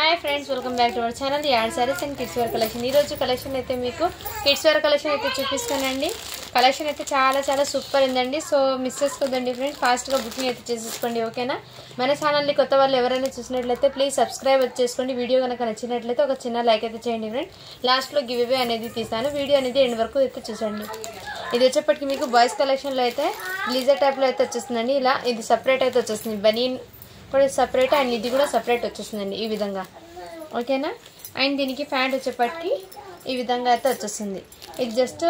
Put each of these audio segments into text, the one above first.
Hi friends welcome back to our channel yard sarees and kids wear collection ఈ రోజు collection అయితే మీకు kids wear collection అయితే చూపిస్తానండి। కలెక్షన్ అయితే చాలా సూపర్ ఉందండి। సో మిస్ చేసుకోదండి ఫ్రెండ్స్, ఫాస్ట్ గా బుకింగ్ అయితే చేసేసుకోండి ఓకేనా। మన ఛానల్ ని కొత్త వాళ్ళు ఎవరైనా చూసినట్లయితే ప్లీజ్ సబ్స్క్రైబ్ చేసుకోండి। వీడియో గనుక నచ్చినట్లయితే ఒక చిన్న లైక్ అయితే చేయండి ఫ్రెండ్స్। లాస్ట్ లో గివ్ అవే అనేది తీస్తాను, వీడియో అనేది ఎండ్ వరకు అయితే చూడండి। ఇది వచ్చేప్పటికి మీకు బాయ్స్ కలెక్షన్ లో అయితే బ్లేజర్ టైప్ లో అయితే వచ్చేస్తుందండి। ఇలా ఇది సెపరేట్ అయితే వచ్చేస్తుంది, బనీన్ కూడా సెపరేట్ అండ్ ఇది కూడా సెపరేట్ వచ్చేస్తుందండి ఈ విధంగా ఓకేనా। అండ్ దీనికి ప్యాంట్ వచ్చేప్పటికి ఈ విధంగా అయితే వచ్చేస్తుంది। ఇది జస్ట్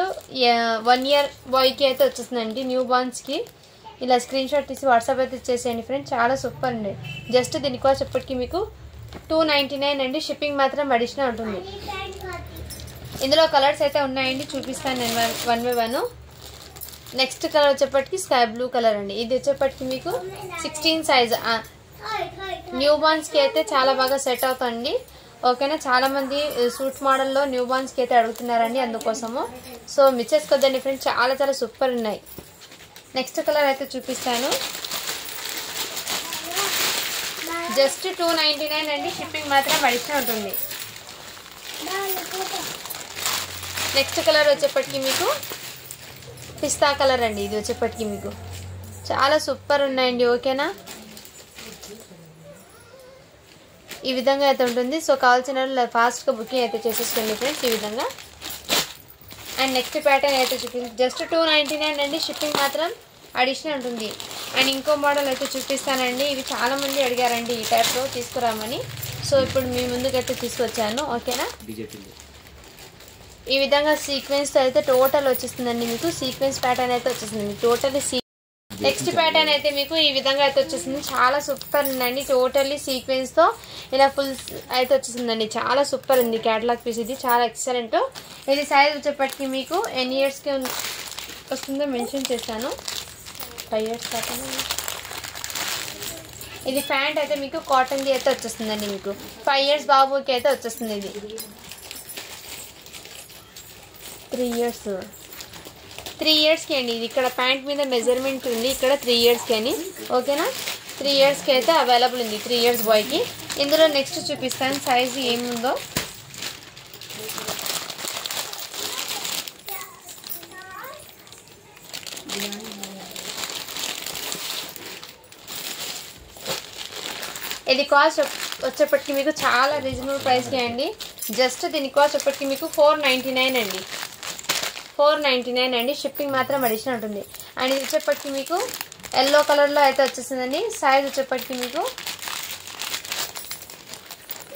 1 ఇయర్ బాయ్కి అయితే వచ్చేస్తుందండి, న్యూ బార్న్స్కి। ఇలా స్క్రీన్ షాట్ తీసి వాట్సాప్ అయితే చేసేయండి ఫ్రెండ్స్, చాలా సూపర్ అండి। జస్ట్ దీనికి వచ్చేప్పటికి మీకు 299 అండి, షిప్పింగ్ మాత్రం అడిషనల్ ఉంటుంది। ఇందులో కలర్స్ అయితే ఉన్నాయండి, చూపిస్తాను నేను one by one. Next colour వచ్చేప్పటికి స్కై బ్లూ కలర్ అండి। ఇది వచ్చేప్పటికి మీకు 16 సైజ్ న్యూ బార్న్స్ కి అయితే చాలా బాగా సెట్ అవుతుంది ఓకేనా। చాలా మంది సూట్ మోడల్ లో న్యూ బార్న్స్ కి అయితే అడుగుతున్నారండి, అందుకోసము సో మిస్ చేసుకోవద్దండి ఫ్రెండ్స్, చాలా సూపర్ ఉన్నాయి। నెక్స్ట్ కలర్ అయితే చూపిస్తాను, జస్ట్ 299 అండి, షిప్పింగ్ మాత్రం అడిషనల్ ఉంటుంది। నెక్స్ట్ కలర్ వచ్చేప్పటికి మీకు పిస్తా కలర్ అండి। ఇది వచ్చేప్పటికి మీకు చాలా సూపర్ ఉన్నాయండి ఓకేనా। ఈ విధంగా అయితే ఉంటుంది, సో కావాల్సిన వాళ్ళు ఫాస్ట్ గా బుకింగ్ అయితే చేసేసుకోండి ఫ్రెండ్స్ ఈ విధంగా। అండ్ నెక్స్ట్ ప్యాటర్న్ అయితే చూపించి జస్ట్ 299 అండి, షిప్పింగ్ మాత్రం అడిషనల్ ఉంటుంది। అండ్ ఇంకో మోడల్ అయితే చూపిస్తానండి, ఇవి చాలా మంది అడిగారండి ఈ టైప్ లో తీసుకురామని, సో ఇప్పుడు మీ ముందుకైతే తీసుకొచ్చాను ఓకేనా। ఈ విధంగా సీక్వెన్స్ తో అయితే టోటల్ వచ్చేస్తుందండి, మీకు సీక్వెన్స్ ప్యాటర్న్ అయితే వచ్చేస్తుంది టోటల్లీ। నెక్స్ట్ ప్యాటర్న్ అయితే మీకు ఈ విధంగా అయితే వచ్చేసింది, చాలా సూపర్ ఉందండి, టోటల్లీ సీక్వెన్స్ తో ఇలా ఫుల్ అయితే వచ్చేసిందండి, చాలా సూపర్ ఉంది క్యాటలాగ్ పీస్, ఇది చాలా ఎక్సలెంట్। ఇది సైజ్ వచ్చేప్పటికి మీకు ఎన్ని ఇయర్స్ కి వస్తుందో మెన్షన్ చేశాను, 5 ఇయర్స్ కాకుండా। ఇది ప్యాంట్ అయితే మీకు కాటన్ ది అయితే వచ్చేస్తుందండి, మీకు 5 ఇయర్స్ బాబుకి అయితే వచ్చేస్తుంది। ఇది 3 ఇయర్స్ కి అండి, ఇది ఇక్కడ ప్యాంట్ మీద మెజర్మెంట్ ఉంది, ఇక్కడ 3 ఇయర్స్ కి అని ఓకేనా। 3 ఇయర్స్ కి అయితే అవైలబుల్ ఉంది, 3 ఇయర్స్ బాయ్ కి। ఇందులో నెక్స్ట్ చూపిస్తాను సైజ్ ఏముందో। ఇది కాస్ట్ వచ్చేప్పటికి మీకు చాలా రీజనబుల్ ప్రైస్ కి అండి, జస్ట్ దీని కాస్ట్ వచ్చేప్పటికి మీకు 499 అండి, 499 అండి, షిప్పింగ్ మాత్రం అడిషనల్ ఉంటుంది। అండ్ ఇది వచ్చేప్పటికి మీకు ఎల్లో కలర్ లో అయితే వచ్చేసిందండి, సైజ్ వచ్చేప్పటికి మీకు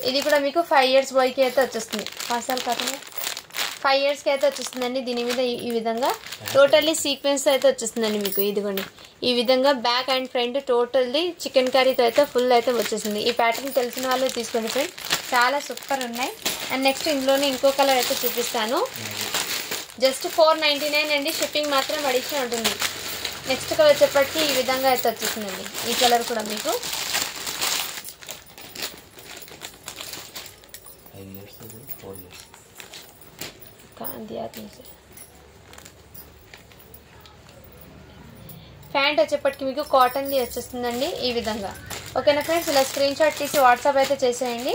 ఇది కూడా మీకు 5 ఇయర్స్ బాయ్ కి అయితే వచ్చేస్తుంది, 5 ఇయర్స్ కి అయితే వచ్చేస్తుందండి। దీని మీద ఈ విధంగా టోటల్లీ సీక్వెన్స్ అయితే వచ్చేస్తుందండి మీకు, ఇదిగోండి ఈ విధంగా back and front totally chicken కర్రీతో అయితే ఫుల్ అయితే వచ్చేసింది। ఈ ప్యాటర్న్ తెలిసిన వాళ్ళు తీసుకోండి ఫ్రెండ్స్, చాలా సూపర్ ఉన్నాయి। అండ్ నెక్స్ట్ ఇందులోనే ఇంకో కలర్ అయితే చూపిస్తాను, జస్ట్ 499 అండి, షిప్పింగ్ మాత్రం అడిషనల్ ఉంటుంది। నెక్స్ట్ కలర్ వచ్చేప్పటికి ఈ విధంగా అయితే వచ్చేసిందండి, ఈ కలర్ కూడా మీకు ప్యాంట్ వచ్చేప్పటికి మీకు కాటన్ ది వచ్చేస్తుందండి ఈ విధంగా ఓకేనా ఫ్రెండ్స్। ఇలా స్క్రీన్ షాట్ తీసి వాట్సాప్ అయితే చేసేయండి।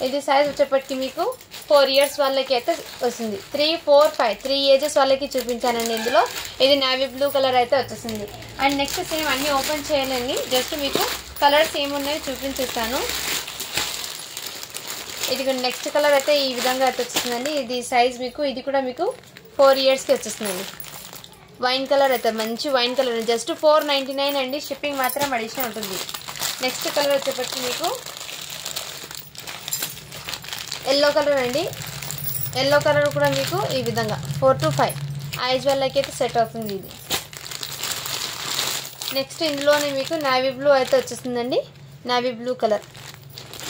ఇది సైజ్ వచ్చేప్పటికి మీకు 4 ఇయర్స్ వాళ్ళకి అయితే వస్తుంది, 3, 4, 5 3 ఏజెస్ వాళ్ళకి చూపించానండి ఇందులో। ఇది నావీ బ్లూ కలర్ అయితే వచ్చేసింది। అండ్ నెక్స్ట్ సేమ్ అన్ని ఓపెన్ చేయాలండి, జస్ట్ మీకు కలర్స్ ఏమున్నాయో చూపించేస్తాను। ఇది నెక్స్ట్ కలర్ అయితే ఈ విధంగా అయితే వచ్చేస్తుందండి, ఇది సైజ్ మీకు ఇది కూడా మీకు 4 ఇయర్స్కి వచ్చేస్తుందండి। వైన్ కలర్ అయితే మంచి వైన్ కలర్, జస్ట్ 499 అండి, షిప్పింగ్ మాత్రం అడిషనల్ ఉంటుంది। నెక్స్ట్ కలర్ వచ్చేప్పటికి మీకు ఎల్లో కలర్ అండి, ఎల్లో కలర్ కూడా మీకు ఈ విధంగా 4 to 5 ఐజ్ వాళ్ళకి అయితే సెట్ అవుతుంది ఇది। నెక్స్ట్ ఇందులోనే మీకు నావీ బ్లూ అయితే వచ్చేస్తుందండి, నావీ బ్లూ కలర్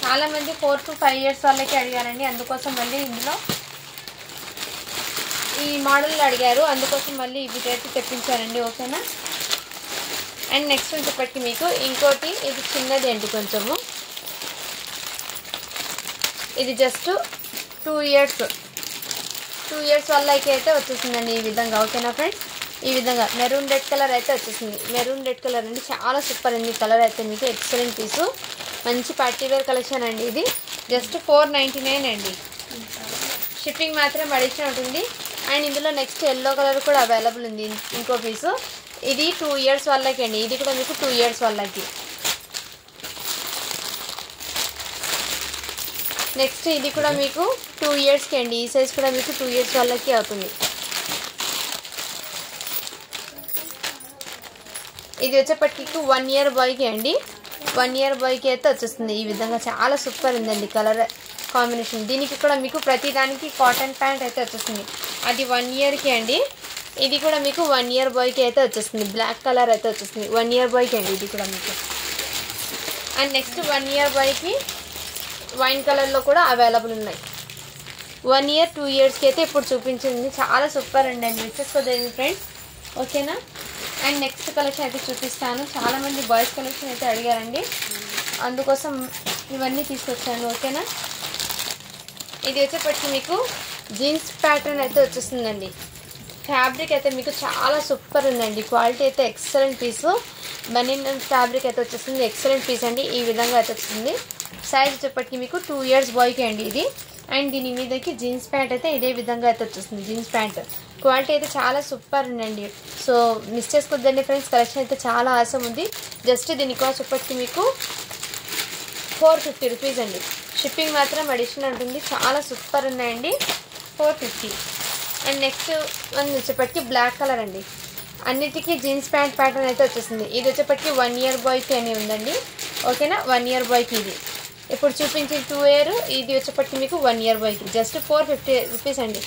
చాలా మంది 4 to 5 ఇయర్స్ వాళ్ళకి అడిగారండి, అందుకోసం మళ్ళీ ఇందులో ఈ మోడల్ అడిగారు, అందుకోసం మళ్ళీ ఇవి అయితే తెప్పించారండి ఓకేనా। అండ్ నెక్స్ట్ వచ్చేప్పటికి మీకు ఇంకోటి, ఇది చిన్నది అండి కొంచెము, ఇది జస్ట్ 2 ఇయర్స్ వాళ్ళకి అయితే వచ్చేసిందండి ఈ విధంగా ఓకేనా ఫ్రెండ్స్। ఈ విధంగా మెరూన్ రెడ్ కలర్ అయితే వచ్చేసింది, మెరూన్ రెడ్ కలర్ అండి, చాలా సూపర్ ఉంది కలర్ అయితే, మీకు ఎక్సలెంట్ పీసు। మంచి పార్టీ వేర్ కలెక్షన్ అండి. ఇది జస్ట్ 499 అండి. షిప్పింగ్ మాత్రం అడిషనల్ ఉంటుంది. అండ్ ఇందులో నెక్స్ట్ ఎల్లో కలర్ కూడా అవైలబుల్ ఉంది. ఇంకో పీసు ఇది 2 ఇయర్స్ వాళ్ళకి అండి. ఇది కూడా మీకు 2 ఇయర్స్ వాళ్ళకి. నెక్స్ట్ ఇది కూడా మీకు 2 ఇయర్స్కి అండి. ఈ సైజ్ కూడా మీకు 2 ఇయర్స్ వాళ్ళకి అవుతుంది. ఇది వచ్చేప్పటికి 1 ఇయర్ బాయ్కి అండి. 1 ఇయర్ బాయ్కి అయితే వచ్చేస్తుంది. ఈ విధంగా చాలా సూపర్ ఉందండి కలర్ కాంబినేషన్. దీనికి కూడా మీకు ప్రతి దానికి కాటన్ ప్యాంట్ అయితే వచ్చేస్తుంది. అది 1 ఇయర్కి అండి. ఇది కూడా మీకు 1 ఇయర్ బాయ్కి అయితే వచ్చేస్తుంది. బ్లాక్ కలర్ అయితే వచ్చేస్తుంది. 1 ఇయర్ బాయ్కి అండి ఇది కూడా మీకు. అండ్ నెక్స్ట్ 1 ఇయర్ బాయ్కి వైన్ కలర్లో కూడా అవైలబుల్ ఉన్నాయి. 1 ఇయర్ 2 ఇయర్స్కి అయితే ఇప్పుడు చూపించింది. చాలా సూపర్ అండి. వచ్చేసుకోదండి ఫ్రెండ్స్, ఓకేనా. అండ్ నెక్స్ట్ కలెక్షన్ అయితే చూపిస్తాను. చాలామంది బాయ్స్ కలెక్షన్ అయితే అడిగారండి, అందుకోసం ఇవన్నీ తీసుకొచ్చాను, ఓకేనా. ఇది వచ్చేప్పటికి మీకు జీన్స్ ప్యాటర్న్ అయితే వచ్చేస్తుందండి. ఫ్యాబ్రిక్ అయితే మీకు చాలా సూపర్ ఉందండి. క్వాలిటీ అయితే ఎక్సలెంట్ పీసు. బనీన్ ఫ్యాబ్రిక్ అయితే వచ్చేస్తుంది. ఎక్సలెంట్ పీస్ అండి. ఈ విధంగా అయితే వస్తుంది. సైజ్ వచ్చేప్పటికి మీకు 2 ఇయర్స్ బాయ్కి అండి ఇది. అండ్ దీని మీదకి జీన్స్ ప్యాంట్ అయితే ఇదే విధంగా అయితే వచ్చేస్తుంది. జీన్స్ ప్యాంట్ క్వాలిటీ అయితే చాలా సూపర్ ఉందండి. సో మిస్ చేసుకోవద్దండి ఫ్రెండ్స్. కలెక్షన్ అయితే చాలా ఆసం ఉంది. జస్ట్ దీని కాస్ట్ వచ్చేప్పటికి మీకు 450 రూపీస్ అండి. షిప్పింగ్ మాత్రం అడిషనల్ ఉంటుంది. చాలా సూపర్ ఉన్నాయండి. 450. అండ్ నెక్స్ట్ వన్ వచ్చేప్పటికి బ్లాక్ కలర్ అండి. అన్నిటికీ జీన్స్ ప్యాంట్ ప్యాటర్న్ అయితే వచ్చేసింది. ఇది వచ్చేప్పటికి 1 ఇయర్ బాయ్కి అని ఉందండి, ఓకేనా. 1 ఇయర్ బాయ్కి ఇది ఇప్పుడు చూపించిన 2 ఇయర్, ఇది వచ్చేప్పటికి మీకు 1 ఇయర్ బాయ్కి. జస్ట్ 450 రూపీస్ అండి.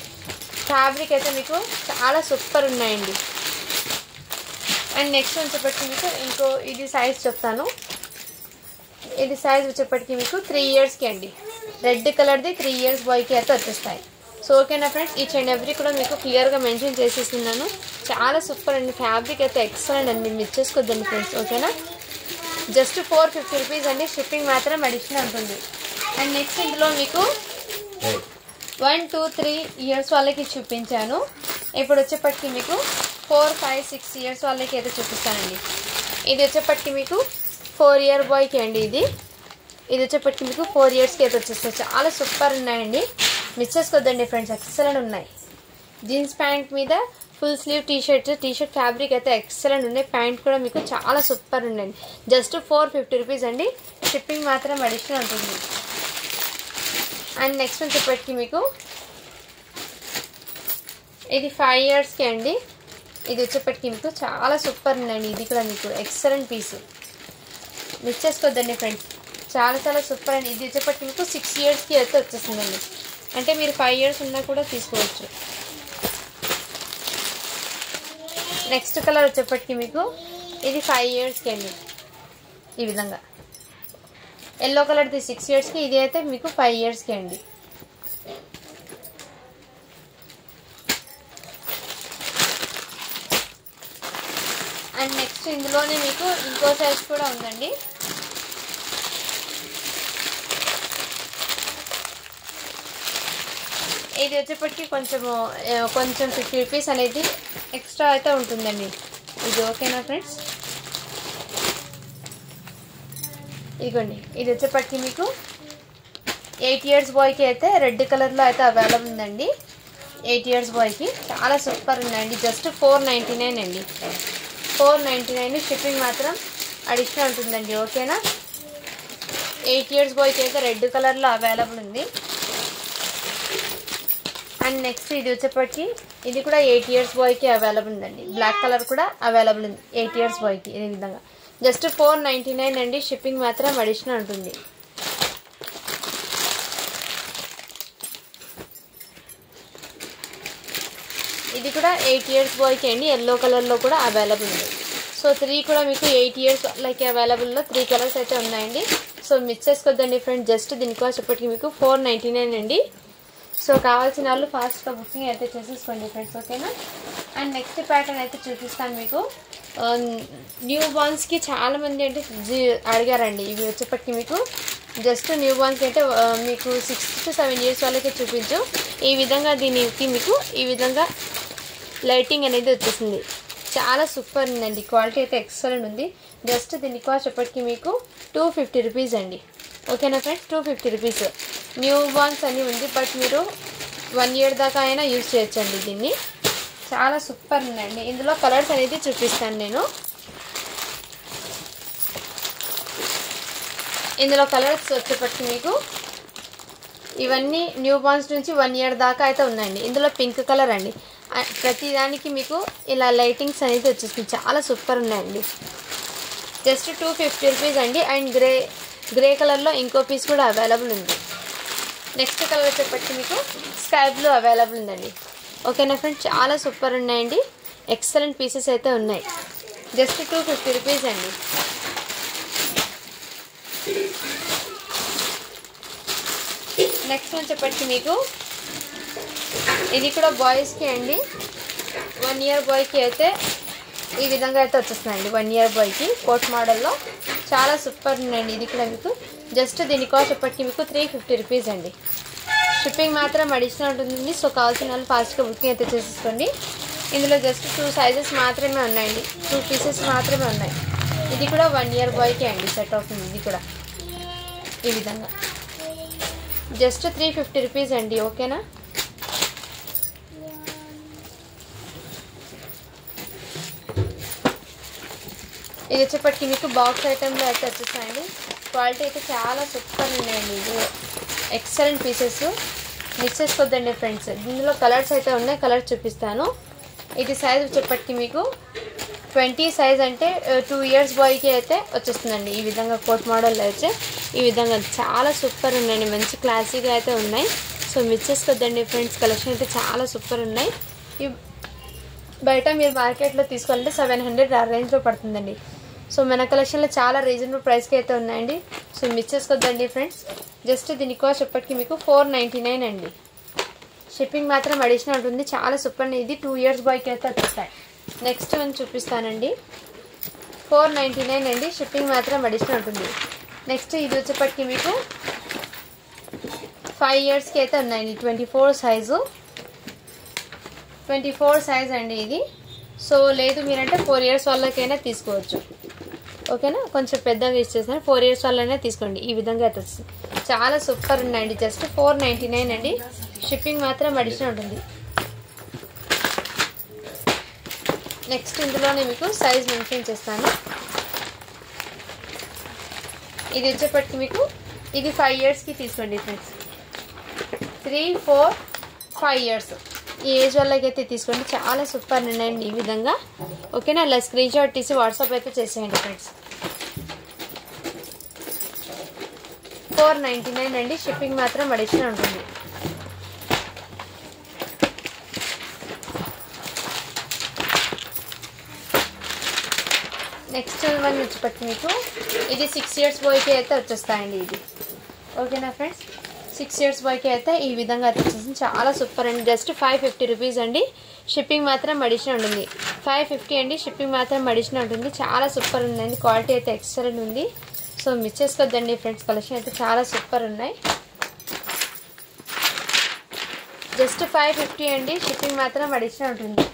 ఫ్యాబ్రిక్ అయితే మీకు చాలా సూపర్ ఉన్నాయండి. అండ్ నెక్స్ట్ వచ్చేప్పటికి మీకు ఇంకో ఇది సైజ్ చెప్తాను. ఇది సైజ్ వచ్చేప్పటికి మీకు 3 ఇయర్స్కి అండి. రెడ్ కలర్ది 3 ఇయర్స్ బాయ్కి అయితే వచ్చేస్తాయి. సో ఓకేనా ఫ్రెండ్స్, ఈచ్ అండ్ ఎవ్రీ కూడా మీకు క్లియర్గా మెన్షన్ చేసేస్తున్నాను. చాలా సూపర్ అండి. ఫ్యాబ్రిక్ అయితే ఎక్సలెంట్ అండి. మిస్ చేసుకోవద్దండి ఫ్రెండ్స్, ఓకేనా. జస్ట్ 450 రూపీస్ అండి. షిప్పింగ్ మాత్రం అడిషనల్ ఉంటుంది. అండ్ నెక్స్ట్ ఇందులో మీకు 1, 2, 3 ఇయర్స్ వాళ్ళకి చూపించాను. ఇప్పుడు వచ్చేప్పటికి మీకు 4, 5, 6 ఇయర్స్ వాళ్ళకి అయితే చూపిస్తానండి. ఇది వచ్చేప్పటికి మీకు 4 ఇయర్ బాయ్కి అండి. ఇది వచ్చేప్పటికి మీకు 4 ఇయర్స్కి అయితే వచ్చేస్తాయి. చాలా సూపర్ ఉన్నాయండి. మిస్ చేసుకోవద్దండి ఫ్రెండ్స్, ఎక్సలెంట్ ఉన్నాయి. జీన్స్ ప్యాంట్ మీద ఫుల్ స్లీవ్ టీషర్ట్ ఫ్యాబ్రిక్ అయితే ఎక్సలెంట్ ఉన్నాయి. ప్యాంట్ కూడా మీకు చాలా సూపర్ ఉందండి. జస్ట్ 450 రూపీస్ అండి. షిప్పింగ్ మాత్రం అడిషనల్ ఉంటుంది. అండ్ నెక్స్ట్ వచ్చేప్పటికి మీకు ఇది 5 ఇయర్స్కి అండి. ఇది వచ్చేప్పటికి మీకు చాలా సూపర్ ఉందండి. ఇది కూడా మీకు ఎక్సలెంట్ పీసు. మిస్ చేసుకోవద్దండి ఫ్రెండ్స్, చాలా చాలా సూపర్ అండి. ఇది వచ్చేప్పటికి మీకు 6 ఇయర్స్కి అయితే వచ్చేస్తుందండి. అంటే మీరు 5 ఇయర్స్ ఉన్నా కూడా తీసుకోవచ్చు. నెక్స్ట్ కలర్ వచ్చేప్పటికి మీకు ఇది 5 ఇయర్స్కి అండి. ఈ విధంగా ఎల్లో కలర్ది 6 ఇయర్స్కి, ఇది అయితే మీకు 5 ఇయర్స్కి అండి. అండ్ నెక్స్ట్ ఇందులోనే మీకు ఇంకో సైజ్ కూడా ఉందండి. ఇది వచ్చేప్పటికి కొంచెం 50 రూపీస్ అనేది ఎక్స్ట్రా అయితే ఉంటుందండి. ఇది ఓకేనా ఫ్రెండ్స్. ఇదిగోండి, ఇది వచ్చేప్పటికి మీకు 8 ఇయర్స్ బాయ్కి అయితే రెడ్ కలర్లో అయితే అవైలబుల్ ఉందండి. 8 ఇయర్స్ బాయ్కి చాలా సూపర్ ఉందండి. జస్ట్ 499 అండి. 499. షిప్పింగ్ మాత్రం అడిషనల్ ఉంటుందండి, ఓకేనా. 8 ఇయర్స్ బాయ్కి అయితే రెడ్ కలర్లో అవైలబుల్ ఉంది. అండ్ నెక్స్ట్ ఇది వచ్చేప్పటికి ఇది కూడా 8 ఇయర్స్ బాయ్కి అవైలబుల్ ఉందండి. బ్లాక్ కలర్ కూడా అవైలబుల్ ఉంది 8 ఇయర్స్ బాయ్కి. ఇదే విధంగా జస్ట్ 499 అండి. షిప్పింగ్ మాత్రం అడిషనల్ ఉంటుంది. ఇది కూడా 8 ఇయర్స్ బాయ్కి అండి. ఎల్లో కలర్లో కూడా అవైలబుల్ ఉంది. సో 3 కూడా మీకు 8 ఇయర్స్ లైక్ అవైలబుల్లో 3 కలర్స్ అయితే ఉన్నాయండి. సో మిస్ చేసుకోవద్దండి ఫ్రెండ్స్. జస్ట్ దీనికి వచ్చేప్పటికి మీకు 499 అండి. సో కావాల్సిన వాళ్ళు ఫాస్ట్గా బుకింగ్ అయితే చేసేసుకోండి ఫ్రెండ్స్, ఓకేనా. అండ్ నెక్స్ట్ ప్యాటర్న్ అయితే చూపిస్తాను మీకు. న్యూ బార్న్స్కి చాలామంది అంటే అడిగారండి. ఇవి వచ్చేప్పటికి మీకు జస్ట్ న్యూ బార్న్స్కి అయితే మీకు 6 to 7 ఇయర్స్ వాళ్ళకి చూపించు. ఈ విధంగా దీనికి మీకు ఈ విధంగా లైటింగ్ అనేది వచ్చేసింది. చాలా సూపర్ ఉందండి. క్వాలిటీ అయితే ఎక్సలెంట్ ఉంది. జస్ట్ దీని కాస్ట్ వచ్చేప్పటికి మీకు 250 రూపీస్ అండి. ఓకేనా ఫ్రెండ్స్. 250 రూపీస్. న్యూ బార్న్స్ అని ఉంది, బట్ మీరు 1 ఇయర్ దాకా అయినా యూజ్ చేయొచ్చండి దీన్ని. చాలా సూపర్ ఉందండి. ఇందులో కలర్స్ అనేది చూపిస్తాను నేను. ఇందులో కలర్స్ వచ్చేప్పటికి మీకు ఇవన్నీ న్యూ బార్న్స్ నుంచి 1 ఇయర్ దాకా అయితే ఉన్నాయండి. ఇందులో పింక్ కలర్ అండి. ప్రతి దానికి మీకు ఇలా లైటింగ్స్ అనేది వచ్చేస్తుంది. చాలా సూపర్ ఉన్నాయండి. జస్ట్ 250 రూపీస్ అండి. అండ్ గ్రే కలర్లో ఇంకో పీస్ కూడా అవైలబుల్ ఉంది. నెక్స్ట్ కలర్ వచ్చేప్పటికి మీకు స్కై బ్లూ అవైలబుల్ ఉందండి. ఓకేనా ఫ్రెండ్స్, చాలా సూపర్ ఉన్నాయండి. ఎక్సలెంట్ పీసెస్ అయితే ఉన్నాయి. జస్ట్ 250 రూపీస్ అండి. నెక్స్ట్ వచ్చేప్పటికి మీకు ఇది కూడా బాయ్స్కి అండి. 1 ఇయర్ బాయ్కి అయితే ఈ విధంగా అయితే వచ్చేస్తుందండి. 1 ఇయర్ బాయ్కి కోట్ మోడల్లో చాలా సూపర్ ఉందండి. ఇది కూడా మీకు జస్ట్ దీని కాస్ట్ చెప్పటికి మీకు 350 రూపీస్ అండి. షిప్పింగ్ మాత్రం అడిషనల్ ఉంటుంది. సో కావాల్సిన వాళ్ళు ఫాస్ట్గా బుకింగ్ అయితే చేసేసుకోండి. ఇందులో జస్ట్ 2 సైజెస్ మాత్రమే ఉన్నాయండి. 2 పీసెస్ మాత్రమే ఉన్నాయి. ఇది కూడా 1 ఇయర్ బాయ్కి అండి సెట్ అవుతుంది. ఇది కూడా ఈ విధంగా జస్ట్ 350 రూపీస్ అండి. ఓకేనా. ఇది వచ్చేప్పటికి మీకు బాక్స్ ఐటెంలో అయితే వచ్చేస్తాయండి. క్వాలిటీ అయితే చాలా సూపర్ ఉన్నాయండి. ఇది ఎక్సలెంట్ పీసెస్, మిస్ చేసుకోవద్దండి ఫ్రెండ్స్. ఇందులో కలర్స్ అయితే ఉన్నాయి, కలర్స్ చూపిస్తాను. ఇది సైజ్ వచ్చేప్పటికి మీకు 20 సైజ్ అంటే 2 ఇయర్స్ బాయ్కి అయితే వచ్చేస్తుందండి. ఈ విధంగా కోట్ మోడల్లో అయితే ఈ విధంగా చాలా సూపర్ ఉన్నాయండి. మంచి క్లాసీగా అయితే ఉన్నాయి. సో మిస్ చేసుకోవద్దండి ఫ్రెండ్స్. కలెక్షన్ అయితే చాలా సూపర్ ఉన్నాయి. బయట మీరు మార్కెట్లో తీసుకోవాలంటే 700 ఆ రేంజ్లో పడుతుందండి. సో మన కలెక్షన్లో చాలా రీజనబుల్ ప్రైస్కి అయితే ఉన్నాయండి. సో మిస్ చేసుకోవద్దండి ఫ్రెండ్స్. జస్ట్ దీని కాస్ట్ చెప్పటికి మీకు 499 అండి. షిప్పింగ్ మాత్రం అడిషనల్ ఉంటుంది. చాలా సూపర్. ఇది 2 ఇయర్స్ బాయ్కి అయితే వచ్చేస్తాయి. నెక్స్ట్ వన్ చూపిస్తానండి. 499 అండి. షిప్పింగ్ మాత్రం అడిషనల్ ఉంటుంది. నెక్స్ట్ ఇది వచ్చేప్పటికి మీకు 5 ఇయర్స్కి అయితే ఉన్నాయండి. 24 సైజు, 24 సైజ్ అండి ఇది. సో లేదు మీరంటే 4 ఇయర్స్ వాళ్ళకైనా తీసుకోవచ్చు. ఓకేనా. కొంచెం పెద్దగా ఇచ్చేసాను. 4 ఇయర్స్ వాళ్ళైనా తీసుకోండి. ఈ విధంగా అయితే వస్తుంది. చాలా సూపర్ ఉన్నాయండి. జస్ట్ 499 అండి. షిప్పింగ్ మాత్రం అడిషనల్ ఉంటుంది. నెక్స్ట్ ఇందులోనే మీకు సైజ్ మెన్షన్ చేస్తాను. ఇది వచ్చేప్పటికి మీకు ఇది 5 ఇయర్స్కి తీసుకోండి ఫ్రెండ్స్. 3, 4, 5 ఇయర్స్ ఈ ఏజ్ వాళ్ళకైతే తీసుకోండి. చాలా సూపర్ ఉన్నాయండి ఈ విధంగా. ఓకేనా. అలా స్క్రీన్ షాట్ తీసి వాట్సాప్ అయితే చేసేయండి ఫ్రెండ్స్. 499 అండి. షిప్పింగ్ మాత్రం అడిషనల్ ఉంటుంది. నెక్స్ట్ వన్ వచ్చేప్పటికి మీకు ఇది 6 ఇయర్స్ బాయ్కి అయితే వచ్చేస్తాయండి. ఇది ఓకేనా ఫ్రెండ్స్. 6 ఇయర్స్ బాయ్కి అయితే ఈ విధంగా అయితే వచ్చేసింది. చాలా సూపర్ అండి. జస్ట్ 550 రూపీస్ అండి. షిప్పింగ్ మాత్రం అడిషనల్ ఉంటుంది. 550 అండి. షిప్పింగ్ మాత్రం అడిషనల్ ఉంటుంది. చాలా సూపర్ ఉందండి. క్వాలిటీ అయితే ఎక్సలెంట్ ఉంది. సో మిస్ చేసుకోవద్దండి ఫ్రెండ్స్. కలెక్షన్ అయితే చాలా సూపర్ ఉన్నాయి. జస్ట్ 550 అండి. షిప్పింగ్ మాత్రం అడిషనల్ ఉంటుంది.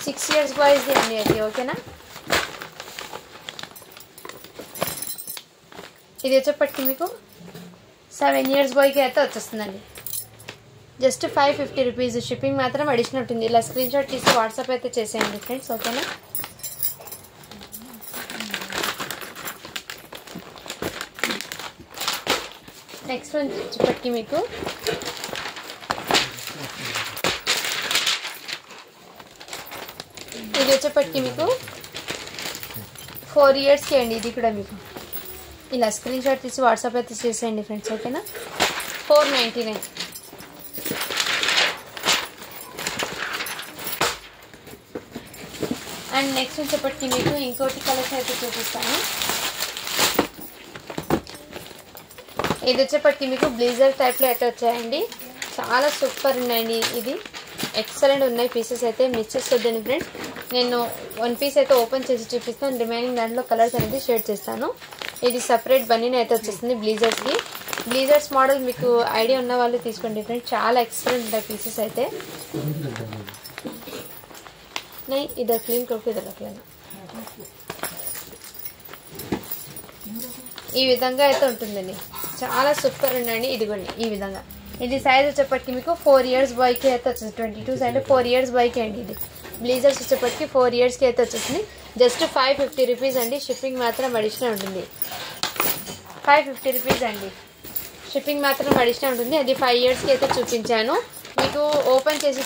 6 ఇయర్స్ బాయ్స్ది అండి అది. ఓకేనా. ఇది వచ్చేప్పటికి మీకు 7 ఇయర్స్ బాయ్కి అయితే వచ్చేస్తుందండి. Just 550 rupees. షిప్పింగ్ మాత్రం అడిషనల్ ఉంటుంది. ఇలా స్క్రీన్ షాట్ తీసి వాట్సాప్ అయితే చేసేయండి ఫ్రెండ్స్. ఓకేనా. నెక్స్ట్ వచ్చేప్పటికి మీకు ఇది వచ్చేప్పటికి మీకు 4 ఇయర్స్కి అండి. ఇది కూడా మీకు ఇలా స్క్రీన్ షాట్ తీసి వాట్సాప్ అయితే చేసేయండి ఫ్రెండ్స్. ఓకేనా. 499. అండ్ నెక్స్ట్ వచ్చేప్పటికి మీకు ఇంకోటి కలెక్షన్ అయితే చూపిస్తాను. ఇది వచ్చేప్పటికి మీకు బ్లేజర్ టైప్లో అయితే వచ్చాయండి. చాలా సూపర్ ఉన్నాయండి. ఇది ఎక్సలెంట్ ఉన్నాయి పీసెస్ అయితే. మిస్ చేసుకోవద్దండి ఫ్రెండ్స్. నేను 1 పీస్ అయితే ఓపెన్ చేసి చూపిస్తాను. రిమైనింగ్ దాంట్లో కలర్స్ అనేది షేర్ చేస్తాను. ఇది సపరేట్ బనీన్ అయితే వచ్చేస్తుంది బ్లీజర్స్కి. బ్లీజర్స్ మోడల్ మీకు ఐడియా ఉన్న వాళ్ళు తీసుకోండి ఫ్రెండ్స్. చాలా ఎక్సలెంట్ ఉంటాయి పీసెస్ అయితే. नहीं इधर क्लीन करके इधर रख लेना. ఈ విధంగా అయితే ఉంటుందండి, చాలా సూపర్ ఉందండి. ఇదిగోండి ఈ విధంగా. ఇది సైజ్ వచ్చేప్పటికి మీకు 4 years బాయ్కి అయితే వచ్చేసి 22 అంటే 4 years బాయ్కి అండి. ఇది బ్లీజర్స్ వచ్చేప్పటికి 4 yearsకి అయితే వచ్చేసింది. జస్ట్ 550 రూపీస్ అండి. షిప్పింగ్ మాత్రం అడిషనల్ ఉంటుంది. 550 రూపీస్ అండి. షిప్పింగ్ మాత్రం అడిషనల్ ఉంటుంది. అది 5 yearsకి అయితే చూపించాను. మీకు ఓపెన్ చేసి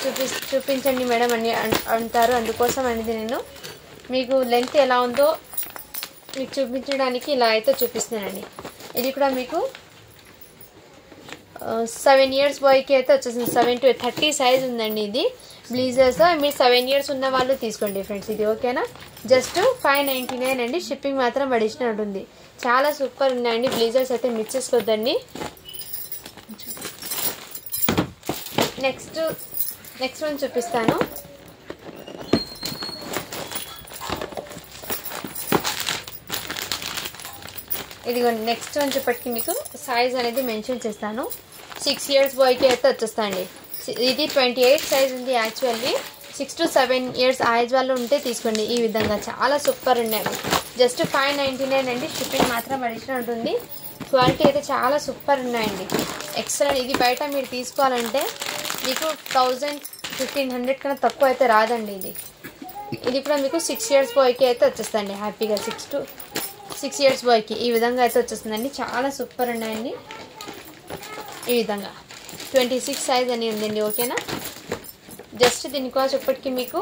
చూపించండి మేడం అని అంటారు, అందుకోసం అనేది నేను మీకు లెంత్ ఎలా ఉందో మీకు చూపించడానికి ఇలా అయితే చూపిస్తున్నానండి. ఇది కూడా మీకు 7 years బాయ్కి అయితే వచ్చేసింది. 7 to 30 సైజ్ ఉందండి. ఇది బ్లీజర్స్ మీరు 7 years ఉన్న వాళ్ళు తీసుకోండి ఫ్రెండ్స్. ఇది ఓకేనా? జస్ట్ 599 అండి. షిప్పింగ్ మాత్రం అడిషనల్ ఉంటుంది. చాలా సూపర్ ఉన్నాయండి బ్లీజర్స్ అయితే, మిస్ చేసుకోవద్దండి. నెక్స్ట్ వన్ చూపిస్తాను. ఇదిగోండి నెక్స్ట్ వన్ చెప్పటికి మీకు సైజ్ అనేది మెన్షన్ చేస్తాను. 6 years బాయ్కి అయితే వచ్చేస్తాండి. ఇది 28 సైజ్ ఉంది. యాక్చువల్లీ 6 to 7 years ఏజ్ వాళ్ళు ఉంటే తీసుకోండి. ఈ విధంగా చాలా సూపర్ ఉన్నాయి. జస్ట్ 599 అండి. షిప్పింగ్ మాత్రం అడిషనల్ ఉంటుంది. క్వాలిటీ అయితే చాలా సూపర్ ఉన్నాయండి, ఎక్సలెంట్. ఇది బయట మీరు తీసుకోవాలంటే మీకు 1000-1500 కన్నా తక్కువ అయితే రాదండి. ఇది కూడా మీకు 6 years బాయ్కి అయితే వచ్చేస్తుంది హ్యాపీగా. 6 years బాయ్కి ఈ విధంగా అయితే వచ్చేస్తుందండి. చాలా సూపర్ ఉన్నాయండి. ఈ విధంగా 26 సైజ్ అని ఉందండి. ఓకేనా? జస్ట్ దీని కాస్ట్ ఇప్పటికి మీకు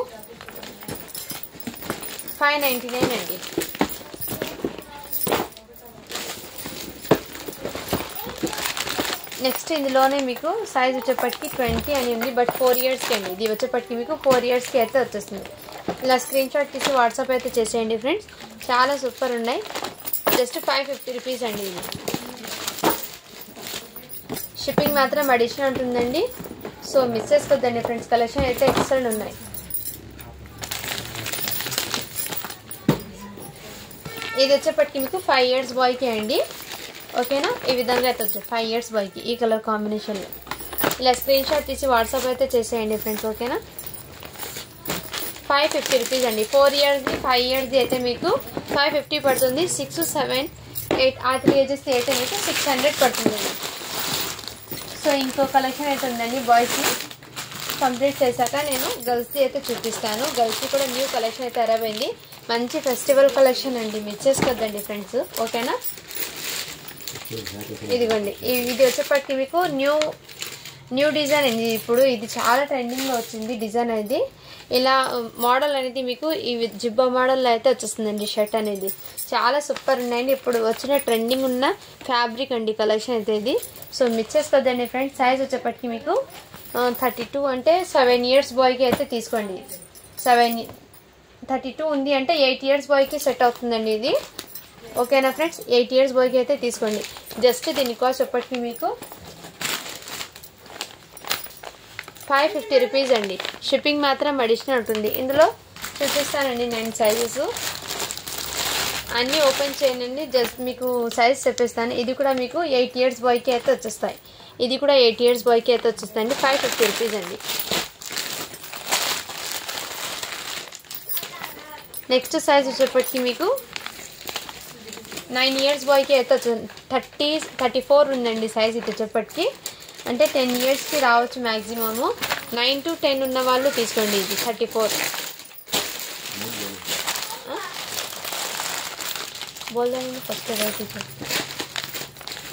599 అండి. నెక్స్ట్ ఇందులోనే మీకు సైజ్ వచ్చేప్పటికి 20 అని ఉంది, బట్ 4 yearsకి అండి. ఇది వచ్చేప్పటికి మీకు 4 yearsకి అయితే వచ్చేస్తుంది. ఇలా స్క్రీన్ షాట్ తీసి వాట్సాప్ అయితే చేసేయండి ఫ్రెండ్స్. చాలా సూపర్ ఉన్నాయి. జస్ట్ 550 రూపీస్ అండి. ఇది షిప్పింగ్ మాత్రం అడిషనల్ ఉంటుందండి. సో మిస్ చేసుకోవద్దండి ఫ్రెండ్స్. కలెక్షన్ అయితే ఎక్సలెంట్ ఉన్నాయి. ఇది వచ్చేప్పటికి మీకు 5 years బాయ్కి అండి. ఓకేనా? ఈ విధంగా అయితే వచ్చాయి 5 years బాయ్కి ఈ కలర్ కాంబినేషన్లో. ఇలా స్క్రీన్ షాట్ తీసి వాట్సాప్ అయితే చేసేయండి ఫ్రెండ్స్. ఓకేనా? 550 రూపీస్ అండి. 4 yearsది 5 yearsది అయితే మీకు 550 పడుతుంది. 6, 7, 8 ఆ 3 ages అయితే మీకు 600 పడుతుందండి. సో ఇంకో కలెక్షన్ అయితే ఉందండి బాయ్స్ని. కంప్లీట్ చేశాక నేను గర్ల్స్ది అయితే చూపిస్తాను. గర్ల్స్ది కూడా న్యూ కలెక్షన్ అయితే అరైవ్ అయింది. మంచి ఫెస్టివల్ కలెక్షన్ అండి, మిస్ చేసుకోవద్దండి ఫ్రెండ్స్. ఓకేనా? ఇదిగోండి ఇది వచ్చేప్పటికి మీకు న్యూ డిజైన్ అండి. ఇప్పుడు ఇది చాలా ట్రెండింగ్లో వచ్చింది డిజైన్ అనేది. ఇలా మోడల్ అనేది మీకు ఈ జిబ్బా మోడల్లో అయితే వచ్చేస్తుందండి. షర్ట్ అనేది చాలా సూపర్ ఉన్నాయండి. ఇప్పుడు వచ్చిన ట్రెండింగ్ ఉన్న ఫ్యాబ్రిక్ అండి కలెక్షన్ అయితే ఇది. సో మిస్ చేసుకోవద్దండి ఫ్రెండ్స్. సైజ్ వచ్చేప్పటికి మీకు 32 అంటే 7 years బాయ్కి అయితే తీసుకోండి. 32 ఉంది అంటే 8 years బాయ్కి సెట్ అవుతుందండి ఇది. ఓకేనా ఫ్రెండ్స్? 8 years బాయ్కి అయితే తీసుకోండి. జస్ట్ దీని కాస్ట్ ఎప్పటికీ మీకు 550 రూపీస్ అండి. షిప్పింగ్ మాత్రం అడిషనల్ ఉంటుంది. ఇందులో చూపిస్తానండి 9 సైజెస్ అన్నీ ఓపెన్ చేయనండి. జస్ట్ మీకు సైజ్ చెప్పేస్తాను. ఇది కూడా మీకు 8 years బాయ్కి అయితే వచ్చేస్తాయి. ఇది కూడా 8 years బాయ్కి అయితే వచ్చేస్తాయండి. 550 రూపీస్ అండి. నెక్స్ట్ సైజ్ వచ్చేప్పటికి మీకు 9 years బాయ్కి అయితే వచ్చింది. 34 ఉందండి సైజ్ ఇది వచ్చేప్పటికి. అంటే 10 yearsకి రావచ్చు మ్యాక్సిమము. 9 to 10 ఉన్న వాళ్ళు తీసుకోండి. ఇది 34 బోల్దండి ఫస్ట్ రైట్.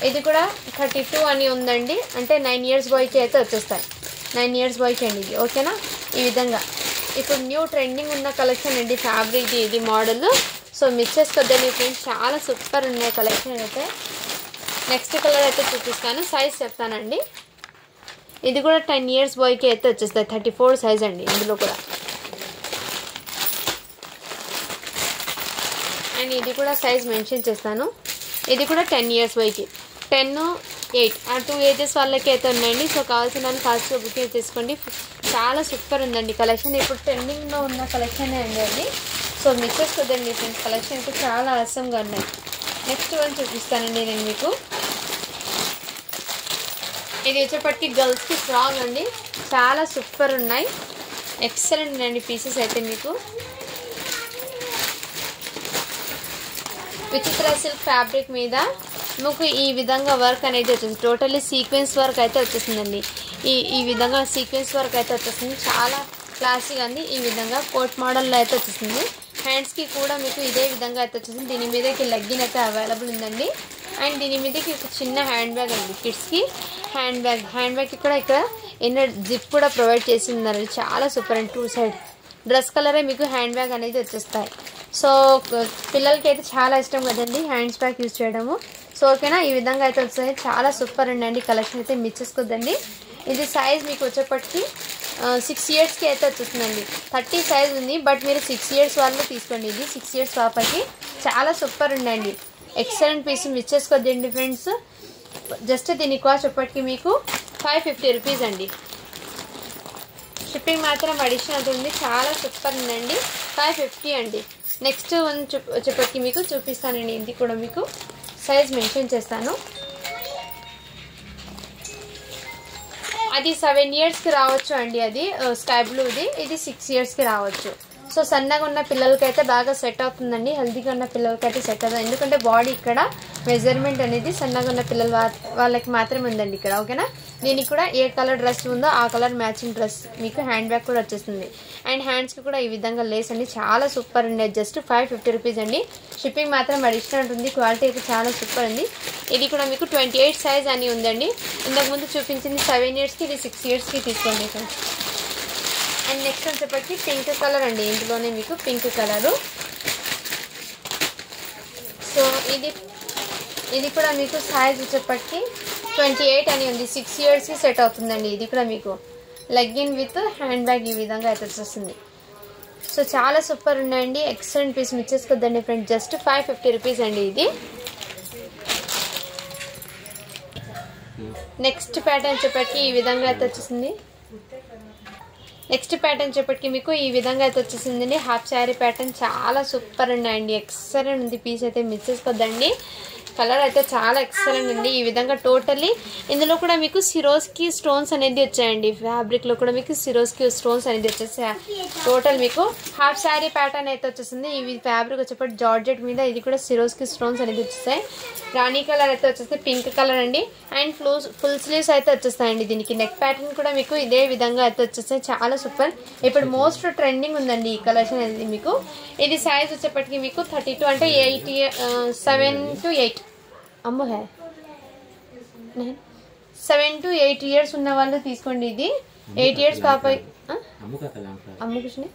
ఇది కూడా 32 అని ఉందండి. అంటే 9 years బాయ్కి అయితే వచ్చేస్తాయి. 9 years బాయ్కి అండి ఇది. ఓకేనా? ఈ విధంగా ఇప్పుడు న్యూ ట్రెండింగ్ ఉన్న కలెక్షన్ అండి ఫ్యాబ్రిక్ ఇది మోడల్. సో మిస్ చేసుకోవద్దండి ఫ్రెండ్స్. చాలా సూపర్ ఉన్నాయి కలెక్షన్ అయితే. నెక్స్ట్ కలర్ అయితే చూపిస్తాను. సైజ్ చెప్తానండి. ఇది కూడా 10 years బాయ్కి అయితే వచ్చేస్తాయి. 34 సైజ్ అండి ఇందులో కూడా. అండ్ ఇది కూడా సైజ్ మెన్షన్ చేస్తాను. ఇది కూడా 10 years బాయ్కి. 10, 8 ఆ 2 ages వాళ్ళకి అయితే ఉన్నాయండి. సో కావాల్సిన వాళ్ళు ఫాస్ట్గా బుకింగ్ చేసుకోండి. చాలా సూపర్ ఉందండి కలెక్షన్. ఇప్పుడు ట్రెండింగ్లో ఉన్న కలెక్షనే అండి అది. సో మిస్ చేసుకోదండి ఫ్రెండ్స్. కలెక్షన్ అయితే చాలా అవసరంగా ఉన్నాయి. నెక్స్ట్ వన్ చూపిస్తానండి నేను మీకు. ఇది వచ్చేప్పటికి గర్ల్స్కి ఫ్రాక్ అండి. చాలా సూపర్ ఉన్నాయి, ఎక్సలెంట్ అండి పీసెస్ అయితే మీకు. విచిత్ర సిల్క్ ఫ్యాబ్రిక్ మీద మీకు ఈ విధంగా వర్క్ అనేది వచ్చేసింది. టోటల్లీ సీక్వెన్స్ వర్క్ అయితే వచ్చేసిందండి. ఈ విధంగా సీక్వెన్స్ వర్క్ అయితే వచ్చేసింది. చాలా క్లాసీగా అండి. ఈ విధంగా కోట్ మోడల్లో అయితే వచ్చేసింది. హ్యాండ్స్కి కూడా మీకు ఇదే విధంగా అయితే వచ్చేసింది. దీని మీదకి లెగ్గిన్ అయితే అవైలబుల్ ఉందండి. అండ్ దీని మీదకి ఒక చిన్న హ్యాండ్ బ్యాగ్ అండి, కిడ్స్కి హ్యాండ్ బ్యాగ్కి కూడా ఇక్కడ ఇన్నర్ జిప్ కూడా ప్రొవైడ్ చేసి ఉన్నారండి. చాలా సూపర్ అండి. 2 సైడ్ డ్రెస్ కలరే మీకు హ్యాండ్ బ్యాగ్ అనేది వచ్చేస్తాయి. సో పిల్లలకి అయితే చాలా ఇష్టం కదండి హ్యాండ్స్ బ్యాగ్ యూజ్ చేయడము. సో ఓకేనా, ఈ విధంగా అయితే వస్తాయి. చాలా సూపర్ అండి. కలెక్షన్ అయితే మిస్ చేసుకోద్దండి. ఇది సైజ్ మీకు వచ్చేప్పటికి 6 ఇయర్స్కి అయితే వచ్చేస్తుందండి. 30 సైజ్ ఉంది, బట్ మీరు 6 ఇయర్స్ వాళ్ళు తీసుకోండి. ఇది 6 ఇయర్స్ పాపకి చాలా సూపర్ ఉండండి. ఎక్సలెంట్ పీస్ మిస్ చేసుకోద్దండి ఫ్రెండ్స్. జస్ట్ దీని కాస్ట్ వచ్చేప్పటికి మీకు 550 రూపీస్ అండి. షిప్పింగ్ మాత్రం అడిషనల్ ఉంది. చాలా సూపర్ ఉందండి. 550 అండి. నెక్స్ట్ వచ్చేప్పటికి మీకు చూపిస్తానండి. ఇది కూడా మీకు సైజ్ మెన్షన్ చేస్తాను. అది 7 ఇయర్స్కి రావచ్చు అండి. అది స్కై బ్లూది. ఇది 6 ఇయర్స్కి రావచ్చు. సో సన్నగా ఉన్న పిల్లలకైతే బాగా సెట్ అవుతుందండి. హెల్తీగా ఉన్న పిల్లలకైతే సెట్ అవుతుంది. ఎందుకంటే బాడీ ఇక్కడ మెజర్మెంట్ అనేది సన్నగా ఉన్న పిల్లల వాళ్ళకి మాత్రమే ఉందండి ఇక్కడ. ఓకేనా, దీనికి కూడా ఏ కలర్ డ్రెస్ ఉందో ఆ కలర్ మ్యాచింగ్ డ్రెస్ మీకు హ్యాండ్ బ్యాగ్ కూడా వచ్చేస్తుంది. అండ్ హ్యాండ్స్కి కూడా ఈ విధంగా లేస్ అండి. చాలా సూపర్ ఉండేది. జస్ట్ 550 రూపీస్ అండి. షిప్పింగ్ మాత్రం అడిషనల్ ఉంటుంది. క్వాలిటీ అయితే చాలా సూపర్ ఉంది. ఇది కూడా మీకు 28 సైజ్ అని ఉందండి. ఇంతకుముందు చూపించింది 7 ఇయర్స్కి, ఇది 6 ఇయర్స్కి తీసుకోండి ఫ్రెండ్స్. అండ్ నెక్స్ట్ వచ్చేప్పటికి పింక్ కలర్ అండి. ఇందులోనే మీకు పింక్ కలరు. సో ఇది కూడా మీకు సైజ్ వచ్చేప్పటికి 28 అని ఉంది. 6 ఇయర్స్కి సెట్ అవుతుందండి. ఇది కూడా మీకు లెగ్గిన్ విత్ హ్యాండ్ బ్యాగ్ ఈ విధంగా అయితే వచ్చేస్తుంది. సో చాలా సూపర్ ఉన్నాయండి. ఎక్సలెంట్ పీస్ మిస్ చేసుకోద్దండి ఫ్రెండ్స్. జస్ట్ 550 రూపీస్ అండి ఇది. నెక్స్ట్ ప్యాటర్న్ చెప్పటికి ఈ విధంగా అయితే వచ్చేసింది. నెక్స్ట్ ప్యాటర్న్ చెప్పటికి మీకు ఈ విధంగా అయితే వచ్చేసిందండి. హాఫ్ శారీ ప్యాటర్న్ చాలా సూపర్ ఉన్నాయండి. ఎక్సలెంట్ ఉంది. పీస్ అయితే మిస్ చేసుకోద్దండి. కలర్ అయితే చాలా ఎక్సలెంట్ అండి. ఈ విధంగా టోటల్లీ ఇందులో కూడా మీకు సిరోస్కి స్టోన్స్ అనేది వచ్చాయండి. ఫ్యాబ్రిక్లో కూడా మీకు సిరోస్కి స్టోన్స్ అనేది వచ్చేసి టోటల్ మీకు హాఫ్ శారీ ప్యాటర్న్ అయితే వచ్చేసింది. ఇవి ఫ్యాబ్రిక్ వచ్చేప్పటి జార్జెట్ మీద ఇది కూడా సిరోస్కి స్టోన్స్ అనేది వచ్చేస్తాయి. రాణి కలర్ అయితే వచ్చేస్తే పింక్ కలర్ అండి. అండ్ ఫుల్ స్లీవ్స్ అయితే వచ్చేస్తాయండి. దీనికి నెక్ ప్యాటర్న్ కూడా మీకు ఇదే విధంగా అయితే వచ్చేస్తాయి. చాలా సూపర్. ఇప్పుడు మోస్ట్ ట్రెండింగ్ ఉందండి ఈ కలెక్షన్ అనేది మీకు. ఇది సైజ్ వచ్చేప్పటికి మీకు 32 అంటే 7 to 8 అమ్మో 7 to 8 ఇయర్స్ ఉన్న వాళ్ళు తీసుకోండి. ఇది 8 ఇయర్స్ పాప అమ్ముకుని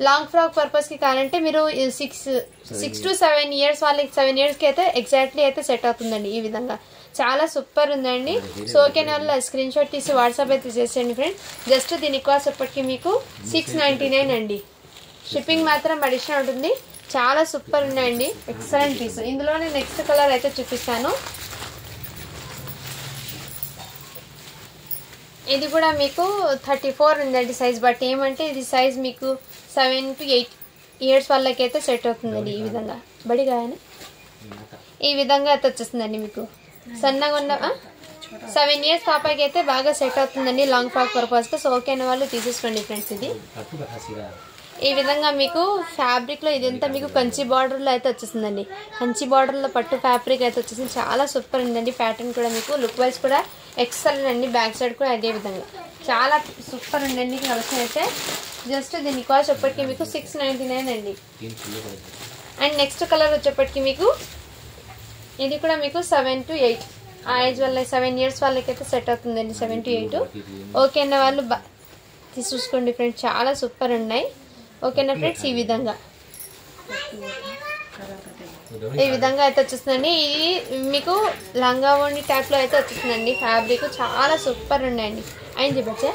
లాంగ్ ఫ్రాక్ పర్పస్ కి కావాలంటే మీరు 6 to 7 ఇయర్స్ వాళ్ళకి 7 ఇయర్స్కి అయితే ఎగ్జాక్ట్లీ అయితే సెట్ అవుతుందండి. ఈ విధంగా చాలా సూపర్ ఉందండి. సో ఓకే వాళ్ళ స్క్రీన్ షాట్ తీసి వాట్సాప్ అయితే చేసేయండి ఫ్రెండ్. జస్ట్ దీని కాస్ట్ ఎప్పటికీ మీకు 699 అండి. షిప్పింగ్ మాత్రం అడిషనల్ ఉంటుంది. చాలా సూపర్ ఉన్నాయండి. Excellent piece. ఇందులోనే నెక్స్ట్ కలర్ అయితే చూపిస్తాను. ఇది కూడా మీకు 34 ఉందండి సైజ్. బట్ ఏమంటే ఇది సైజ్ మీకు 7 to 8 ఇయర్స్ వాళ్ళకైతే సెట్ అవుతుందండి. ఈ విధంగా బడిగానే ఈ విధంగా అయితే వచ్చేస్తుందండి. మీకు సన్నగా ఉన్న 7 ఇయర్స్ పాపకి అయితే బాగా సెట్ అవుతుందండి లాంగ్ ఫ్రాక్ పర్పస్గా. సో ఓకే అనే వాళ్ళు తీసేసుకోండి ఫ్రెండ్స్. ఇది ఈ విధంగా మీకు ఫ్యాబ్రిక్లో ఇదంతా మీకు కంచి బార్డర్లో అయితే వచ్చేసిందండి. కంచి బార్డర్లో పట్టు ఫ్యాబ్రిక్ అయితే వచ్చేసింది. చాలా సూపర్ ఉందండి. ప్యాటర్న్ కూడా మీకు లుక్ వైజ్ కూడా ఎక్సలెంట్ అండి. బ్యాక్ సైడ్ కూడా అదే విధంగా చాలా సూపర్ ఉందండి కలెక్షన్ అయితే. జస్ట్ దీని కాస్ట్ వచ్చేప్పటికి మీకు 699 అండి. అండ్ నెక్స్ట్ కలర్ వచ్చేప్పటికి మీకు ఇది కూడా మీకు 7 to 8 ఆ ఏజ్ వల్ల 7 ఇయర్స్ వాళ్ళకైతే సెట్ అవుతుందండి. 7 to 8 ఓకే అన్న వాళ్ళు చూసుకోండి ఫ్రెండ్స్. చాలా సూపర్ ఉన్నాయి. ఓకేనా ఫ్రెండ్స్. ఈ విధంగా అయితే వచ్చేస్తుందండి. ఇది మీకు లంగా ఓణి టైప్ లో అయితే వచ్చేస్తుందండి. ఫ్యాబ్రిక్ చాలా సూపర్ ఉన్నాయండి. అయింది బచ్చా.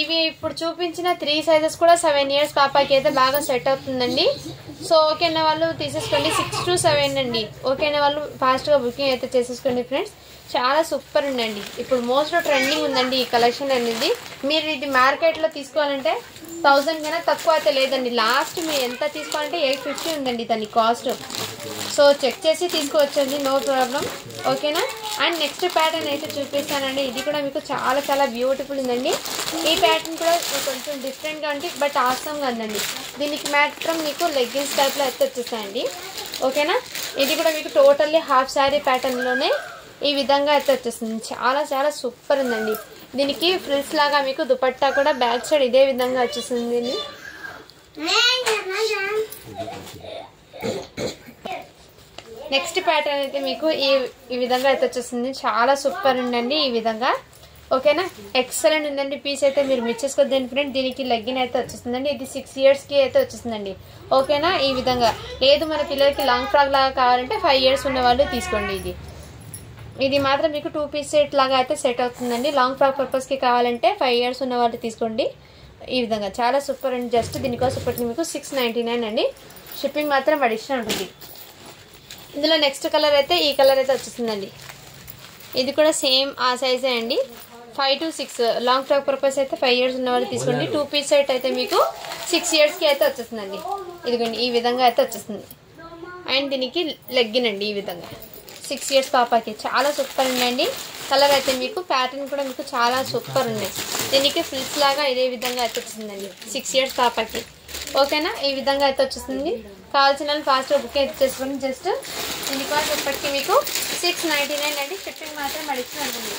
ఇవి ఇప్పుడు చూపించిన 3 సైజెస్ కూడా 7 ఇయర్స్ పాపకి అయితే బాగా సెట్ అవుతుందండి. సో ఓకేనా వాళ్ళు తీసేసుకోండి. 6 to 7 అండి. ఓకేనా వాళ్ళు ఫాస్ట్గా బుకింగ్ అయితే చేసేసుకోండి ఫ్రెండ్స్. చాలా సూపర్ ఉందండి. ఇప్పుడు మోస్ట్ ట్రెండింగ్ ఉందండి ఈ కలెక్షన్ అనేది. మీరు ఇది మార్కెట్లో తీసుకోవాలంటే 1000 కన్నా తక్కువ అయితే లేదండి. లాస్ట్ మీరు ఎంత తీసుకోవాలంటే 850 ఉందండి దాని కాస్ట్. సో చెక్ చేసి తీసుకోవచ్చండి. No problem. ఓకేనా. అండ్ నెక్స్ట్ ప్యాటర్న్ అయితే చూపిస్తానండి. ఇది కూడా మీకు చాలా చాలా బ్యూటిఫుల్ ఉందండి. ఈ ప్యాటర్న్ కూడా కొంచెం డిఫరెంట్గా ఉంది, బట్ ఆసంగా ఉందండి. దీనికి మాత్రం మీకు లెగ్గిన్స్ టైప్లో అయితే వచ్చేస్తాయండి. ఓకేనా, ఇది కూడా మీకు టోటల్లీ హాఫ్ శారీ ప్యాటర్న్లోనే ఈ విధంగా అయితే వచ్చేస్తుంది. చాలా చాలా సూపర్ ఉందండి. దీనికి ఫ్రిల్స్ లాగా మీకు దుపట్టా కూడా బ్యాక్ సైడ్ ఇదే విధంగా వచ్చేస్తుంది. నెక్స్ట్ ప్యాటర్న్ అయితే మీకు ఈ విధంగా అయితే వచ్చేస్తుంది. చాలా సూపర్ ఉందండి ఈ విధంగా. ఓకేనా, ఎక్సలెంట్ ఉందండి పీస్ అయితే. మీరు మిస్ చేసుకోవద్దండి ఫ్రెండ్. దీనికి లెగ్గిన్ అయితే వచ్చేస్తుందండి. ఇది 6 yearsకి అయితే వచ్చేస్తుందండి. ఓకేనా, ఈ విధంగా. లేదు మన పిల్లలకి లాంగ్ ఫ్రాక్ లాగా కావాలంటే 5 years ఉన్న వాళ్ళు తీసుకోండి. ఇది మాత్రం మీకు 2 piece సెట్ లాగా అయితే సెట్ అవుతుందండి. లాంగ్ ఫ్రాక్ పర్పస్కి కావాలంటే 5 years ఉన్న వాళ్ళు తీసుకోండి. ఈ విధంగా చాలా సూపర్ అండి. జస్ట్ దీనికోసం ఇప్పటికి మీకు 699 అండి. షిప్పింగ్ మాత్రం అడిషనల్ ఉంటుంది. ఇందులో నెక్స్ట్ కలర్ అయితే ఈ కలర్ అయితే వచ్చేస్తుందండి. ఇది కూడా సేమ్ ఆ సైజే అండి. 5 to 6 లాంగ్ ఫ్రాక్ పర్పస్ అయితే 5 years ఉన్న వాళ్ళు తీసుకోండి. 2 piece సెట్ అయితే మీకు 6 yearsకి అయితే వచ్చేస్తుందండి. ఇదిగోండి ఈ విధంగా అయితే వచ్చేస్తుంది. అండ్ దీనికి లెగ్గిన్ అండి. ఈ విధంగా 6 years పాపకి చాలా సూపర్ ఉందండి. కలర్ అయితే మీకు ప్యాటర్న్ కూడా మీకు చాలా సూపర్ ఉన్నాయి. దీనికి ఫ్రిల్స్ లాగా ఇదే విధంగా అయితే వచ్చిందండి 6 years పాపకి. ఓకేనా, ఈ విధంగా అయితే వచ్చేస్తుంది. కావాల్సిన వాళ్ళు ఫాస్ట్గా బుక్ అయితే చేసుకోండి. జస్ట్ దీనికోసం ఇప్పటికీ మీకు 699 అండి. షిప్పింగ్ మాత్రం అడిషనల్ ఉంటుంది.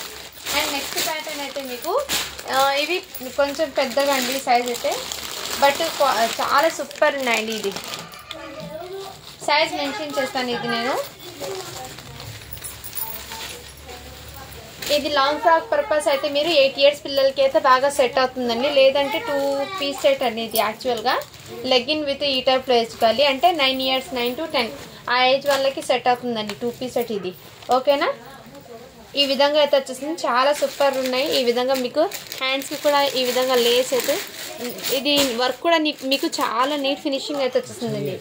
అండ్ నెక్స్ట్ ప్యాటర్న్ అయితే మీకు ఇవి కొంచెం పెద్దగా అండి సైజ్ అయితే, బట్ చాలా సూపర్ ఉన్నాయండి. ఇది సైజ్ మెన్షన్ చేస్తాను. ఇది నేను ఇది లాంగ్ ఫ్రాక్ పర్పస్ అయితే మీరు 8 years పిల్లలకి అయితే బాగా సెట్ అవుతుందండి. లేదంటే 2 piece సెట్ అనేది యాక్చువల్గా లెగ్గిన్ విత్ ఈ టైప్లో వేసుకోవాలి. అంటే 9 years 9 to 10 ఆ ఏజ్ వాళ్ళకి సెట్ అవుతుందండి 2 piece సెట్ ఇది. ఓకేనా, ఈ విధంగా అయితే వచ్చేసింది. చాలా సూపర్ ఉన్నాయి. ఈ విధంగా మీకు హ్యాండ్స్కి కూడా ఈ విధంగా లేస్ అయితే ఇది వర్క్ కూడా మీకు చాలా నీట్ ఫినిషింగ్ అయితే వచ్చేసిందండి.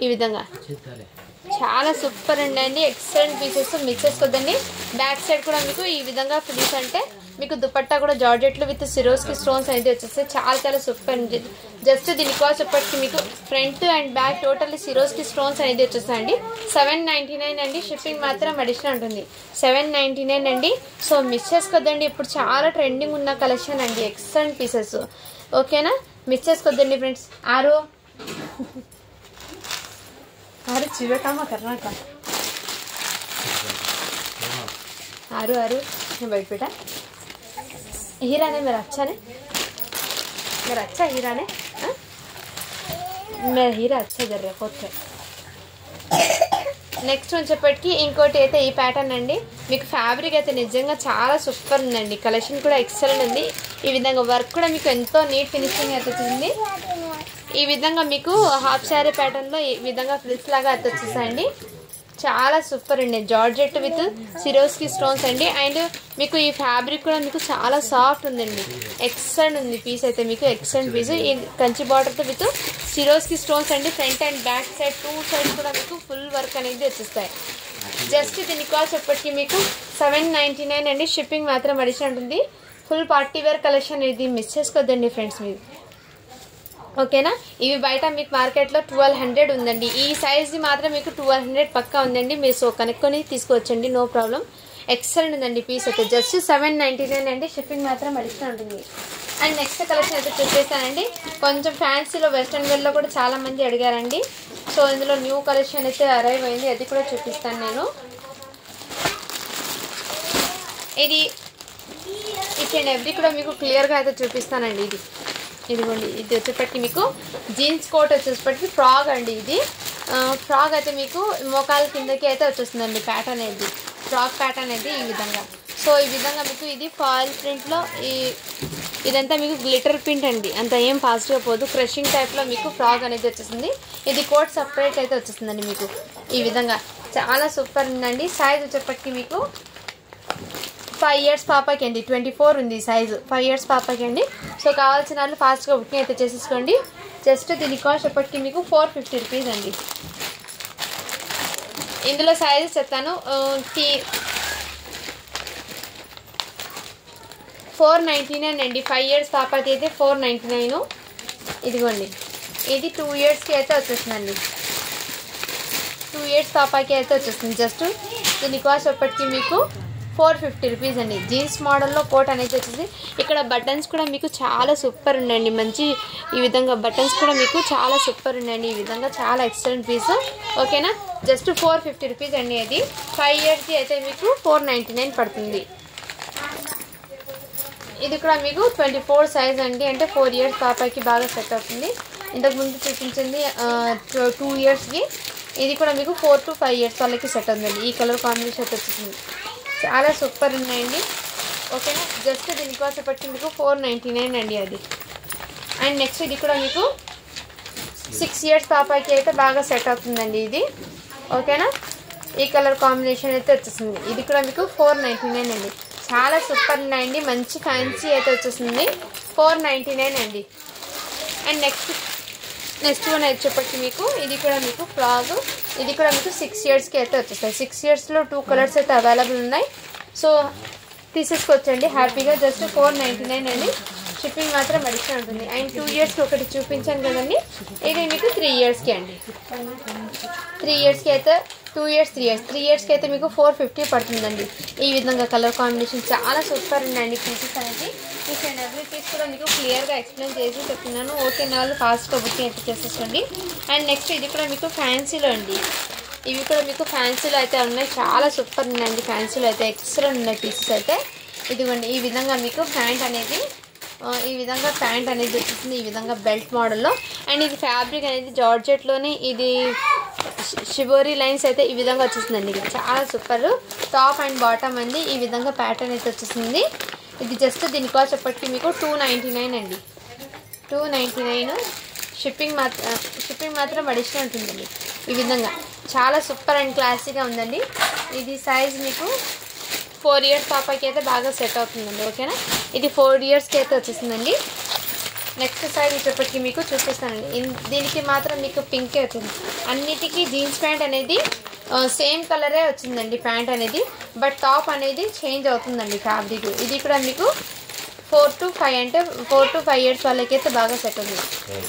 ఈ విధంగా చాలా సూపర్ అండి. ఎక్సలెంట్ పీసెస్ మిక్స్ చేసుకోవద్దండి. బ్యాక్ సైడ్ కూడా మీకు ఈ విధంగా ఫ్రిల్స్ అంటే మీకు దుపట్టా కూడా జార్జెట్లు విత్ సిరోస్కి స్టోన్స్ అయితే వచ్చేస్తాయి. చాలా చాలా సూపర్ అండి. జస్ట్ దీని కాస్ట్ ఇప్పటికి మీకు front and back totally Swarovski stones అనేది వచ్చేస్తాయండి. 799 అండి. షిప్పింగ్ మాత్రం అడిషనల్ ఉంటుంది. 799 అండి. సో మిస్ చేసుకోవద్దండి. ఇప్పుడు చాలా ట్రెండింగ్ ఉన్న కలెక్షన్ అండి. Excellent pieces. ఓకేనా, మిస్ చేసుకోవద్దండి ఫ్రెండ్స్. ఆరు चिवे काम करना का आरू आरू बैठ बेटा. हीरा ने मेरा अच्छा हीरा ने मेरा हीरा अच्छा जर रहा होता है. నెక్స్ట్ వచ్చేప్పటికి ఇంకోటి అయితే ఈ ప్యాటర్న్ అండి. మీకు ఫ్యాబ్రిక్ అయితే నిజంగా చాలా సూపర్ ఉందండి. కలెక్షన్ కూడా ఎక్సలెంట్ ఉంది. ఈ విధంగా వర్క్ కూడా మీకు ఎంతో నీట్ ఫినిషింగ్ అయితే వచ్చింది. ఈ విధంగా మీకు హాఫ్ శారీ ప్యాటర్న్లో ఈ విధంగా ఫ్రిల్స్ లాగా అయితే వచ్చేసాయండి. చాలా సూపర్ అండి. జార్జెట్ విత్ సిరోస్కి స్టోన్స్ అండి. అండ్ మీకు ఈ ఫ్యాబ్రిక్ కూడా మీకు చాలా సాఫ్ట్ ఉందండి. ఎక్సలెంట్ ఉంది పీస్ అయితే మీకు ఎక్సలెంట్ పీస్. ఈ కంచి బార్డర్తో విత్ సిరోస్కి స్టోన్స్ అండి. Front and back side 2 sides కూడా మీకు ఫుల్ వర్క్ అనేది వచ్చేస్తాయి. జస్ట్ దీని కాస్ట్ ఎప్పటికీ మీకు 799 అండి. షిప్పింగ్ మాత్రం అడిషనల్ ఉంటుంది. ఫుల్ పార్టీ వేర్ కలెక్షన్ ఇది మిస్ చేసుకోవద్దండి ఫ్రెండ్స్ మీరు. ఓకేనా, ఇవి బయట మీకు మార్కెట్లో 1200 ఉందండి. ఈ సైజ్ మాత్రం మీకు 1200 పక్కా ఉందండి. మీరు సో కనుక్కొని తీసుకోవచ్చండి, నో ప్రాబ్లం. ఎక్సలెంట్ ఉందండి పీస్ అయితే. జస్ట్ 799 అండి. షిప్పింగ్ మాత్రం అడిషనల్ ఉంటుంది. అండ్ నెక్స్ట్ కలెక్షన్ అయితే చూపిస్తానండి. కొంచెం ఫ్యాన్సీలో వెస్ట్రన్ వేర్లో కూడా చాలా మంది అడిగారండి. సో ఇందులో న్యూ కలెక్షన్ అయితే అరైవ్ అయింది. అది కూడా చూపిస్తాను నేను. ఇది ఇచ్ అండ్ ఎవ్రీ కూడా మీకు క్లియర్గా అయితే చూపిస్తానండి. ఇదిగోండి, ఇది వచ్చేప్పటికి మీకు జీన్స్ కోట్ వచ్చేప్పటికి ఫ్రాక్ అండి. ఇది ఫ్రాక్ అయితే మీకు మోకాల కిందకి అయితే వచ్చేస్తుందండి. ప్యాటర్న్ అనేది ఫ్రాక్ ప్యాటర్న్ అయితే ఈ విధంగా. సో ఈ విధంగా మీకు ఇది ఫాయిల్ ప్రింట్లో ఇదంతా మీకు గ్లిటర్ ప్రింట్ అండి. అంత ఏం ఫాస్ట్గా పోదు. క్రషింగ్ టైప్లో మీకు ఫ్రాక్ అనేది వచ్చేస్తుంది. ఇది కోట్ సపరేట్ అయితే వచ్చేస్తుందండి మీకు ఈ విధంగా. చాలా సూపర్ ఉందండి. సైజ్ వచ్చేప్పటికి మీకు 5 years పాపకి అండి. 24 ఉంది సైజు. 5 years పాపకి అండి. సో కావాల్సిన వాళ్ళు ఫాస్ట్గా బుకింగ్ అయితే చేసేసుకోండి. జస్ట్ దీని కాస్ట్ ఎప్పటికీ మీకు 450 రూపీస్ అండి. ఇందులో సైజెస్ చెప్తాను. 499 అండి. 5 years పాపకి అయితే 499. ఇదిగోండి, ఇది 2 yearsకి అయితే వచ్చేస్తుందండి. 2 years పాపకి అయితే వచ్చేస్తుంది. జస్ట్ దీని కాస్ట్ ఎప్పటికీ మీకు 450 రూపీస్ అండి. జీన్స్ మోడల్లో కోట్ అనేది వచ్చేసి ఇక్కడ బటన్స్ కూడా మీకు చాలా సూపర్ ఉండండి. మంచి ఈ విధంగా బటన్స్ కూడా మీకు చాలా సూపర్ ఉండండి. ఈ విధంగా చాలా ఎక్సలెంట్ పీస్ ఓకేనా. జస్ట్ 450 రూపీస్ అండి. అది 5 ఇయర్స్కి అయితే మీకు 499 పడుతుంది. ఇది కూడా మీకు 24 సైజ్ అండి, అంటే 4 ఇయర్స్ పాపకి బాగా సెట్ అవుతుంది. ఇంతకుముందు చూపించింది 2 ఇయర్స్కి, ఇది కూడా మీకు 4 to 5 ఇయర్స్ వాళ్ళకి సెట్ అవుతుందండి. ఈ కలర్ కాంబినేషన్ వచ్చేసింది, చాలా సూపర్ ఉన్నాయండి ఓకేనా. జస్ట్ దీనికోసం వచ్చి మీకు 499 అండి అది. అండ్ నెక్స్ట్ ఇది కూడా మీకు 6 ఇయర్స్ పాపకి అయితే బాగా సెట్ అవుతుందండి ఇది ఓకేనా. ఈ కలర్ కాంబినేషన్ అయితే వచ్చేసింది. ఇది కూడా మీకు 499 అండి. చాలా సూపర్ ఉన్నాయండి, మంచి ఫ్యాన్సీ అయితే వచ్చేసింది 499 అండి. అండ్ నెక్స్ట్ వన్ వచ్చేప్పటికి మీకు ఇది కూడా మీకు ఫ్రాక్, ఇది కూడా మీకు 6 ఇయర్స్కి అయితే వచ్చేస్తాయి. 6 ఇయర్స్లో 2 కలర్స్ అయితే అవైలబుల్ ఉన్నాయి. సో తీసేసుకోవచ్చండి హ్యాపీగా. జస్ట్ 499 అండి. షిప్పింగ్ మాత్రం అడిషన్ ఉంటుంది. అండ్ 2 ఇయర్స్కి ఒకటి చూపించాను కదండి, ఇది మీకు 3 ఇయర్స్కి అండి. 3 ఇయర్స్కి అయితే 2 ఇయర్స్ 3 ఇయర్స్కి అయితే మీకు 450 పడుతుందండి. ఈ విధంగా కలర్ కాంబినేషన్ చాలా సూపర్ ఉందండి పీసెస్ అనేది. మీకు అండ్ ఎవ్రీ పీస్ కూడా మీకు క్లియర్గా ఎక్స్ప్లెయిన్ చేసి చెప్తున్నాను. ఓకే నా వాళ్ళు ఫాస్ట్గా బుకింగ్ అయితే చేసేసుకోండి. అండ్ నెక్స్ట్ ఇది కూడా మీకు ఫ్యాన్సీలో అండి. ఇవి కూడా మీకు ఫ్యాన్సీలో అయితే ఉన్నాయి, చాలా సూపర్ ఉన్నాయండి. ఫ్యాన్సీలో అయితే ఎక్సలెంట్ ఉన్నాయి పీసెస్ అయితే. ఇదిగోండి ఈ విధంగా మీకు ప్యాంట్ అనేది వచ్చేసింది, ఈ విధంగా బెల్ట్ మోడల్లో. అండ్ ఇది ఫ్యాబ్రిక్ అనేది జార్జెట్లోని ఇది షిబోరీ లైన్స్ అయితే ఈ విధంగా వచ్చేసిందండి. ఇది చాలా సూపర్. టాప్ అండ్ బాటమ్ అండి ఈ విధంగా ప్యాటర్న్ అయితే వచ్చేసింది. ఇది జస్ట్ దీని కాస్ట్ ఎప్పటికీ మీకు 299 అండి. 299. షిప్పింగ్ మాత్రం అడిషనల్ ఉంటుందండి. ఈ విధంగా చాలా సూపర్ అండ్ క్లాసీగా ఉందండి. ఇది సైజ్ మీకు 4 ఇయర్స్ పాపకి అయితే బాగా సెట్ అవుతుందండి ఓకేనా. ఇది 4 ఇయర్స్కి అయితే వచ్చేసిందండి. నెక్స్ట్ సైజ్ వచ్చేప్పటికి మీకు చూపిస్తానండి. దీనికి మాత్రం మీకు పింకే వచ్చింది. అన్నిటికీ జీన్స్ ప్యాంట్ అనేది సేమ్ కలరే వచ్చిందండి ప్యాంట్ అనేది, బట్ టాప్ అనేది చేంజ్ అవుతుందండి ఫ్యాబ్రిక్. ఇది కూడా మీకు 4 to 5 అంటే 4 to 5 ఇయర్స్ వాళ్ళకి అయితే బాగా సెట్ అవుతుంది.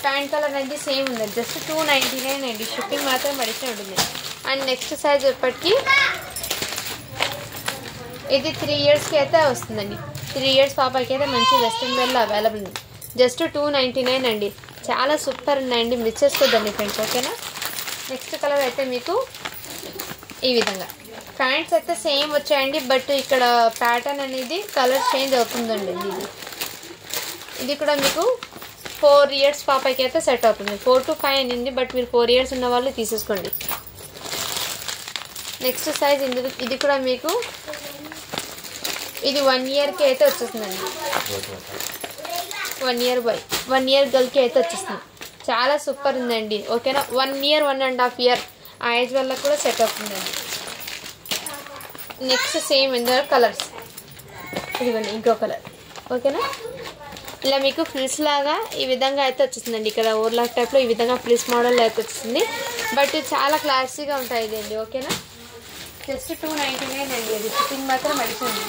ప్యాంట్ కలర్ అనేది సేమ్ ఉంది. జస్ట్ 299 అండి. షిప్పింగ్ మాత్రం అడిషన్ ఉంటుంది. అండ్ నెక్స్ట్ సైజ్ ఎప్పటికీ ఇది 3 ఇయర్స్కి అయితే వస్తుందండి. 3 ఇయర్స్ పాపకి అయితే మంచి వెస్ట్రన్ వేర్లో అవైలబుల్ ఉంది. జస్ట్ 299 అండి. చాలా సూపర్ ఉన్నాయండి, మిస్ చేసుకోద్దండి ఫ్రెండ్స్ ఓకేనా. నెక్స్ట్ కలర్ అయితే మీకు ఈ విధంగా ప్యాంట్స్ అయితే సేమ్ వచ్చాయండి, బట్ ఇక్కడ ప్యాటర్న్ అనేది కలర్ చేంజ్ అవుతుందండి. ఇది కూడా మీకు 4 ఇయర్స్ పాపకి అయితే సెట్ అవుతుంది. 4 to 5 అనింది, బట్ మీరు 4 ఇయర్స్ ఉన్న వాళ్ళు తీసేసుకోండి. నెక్స్ట్ సైజ్ ఇది కూడా మీకు ఇది 1 ఇయర్కి అయితే వచ్చేస్తుందండి. 1 ఇయర్ గర్ల్కి అయితే వచ్చేస్తుంది. చాలా సూపర్ ఉందండి ఓకేనా. 1 ఇయర్ 1.5 ఇయర్ ఆ ఏజ్ వల్ల కూడా సెట్ అవుతుందండి. నెక్స్ట్ సేమ్ ఇందులో కలర్స్ ఇదిగోండి ఇంకో కలర్ ఓకేనా. ఇలా మీకు ఫ్రిల్స్ లాగా ఈ విధంగా అయితే వచ్చేస్తుందండి. ఇక్కడ ఓవర్లాక్ టైప్లో ఈ విధంగా ఫ్రిల్స్ మోడల్ అయితే వచ్చేసింది, బట్ చాలా క్లాసీగా ఉంటాయి ఇదండి ఓకేనా. జస్ట్ 299 అండి. అది షిప్పింగ్ మాత్రం అడిగింది.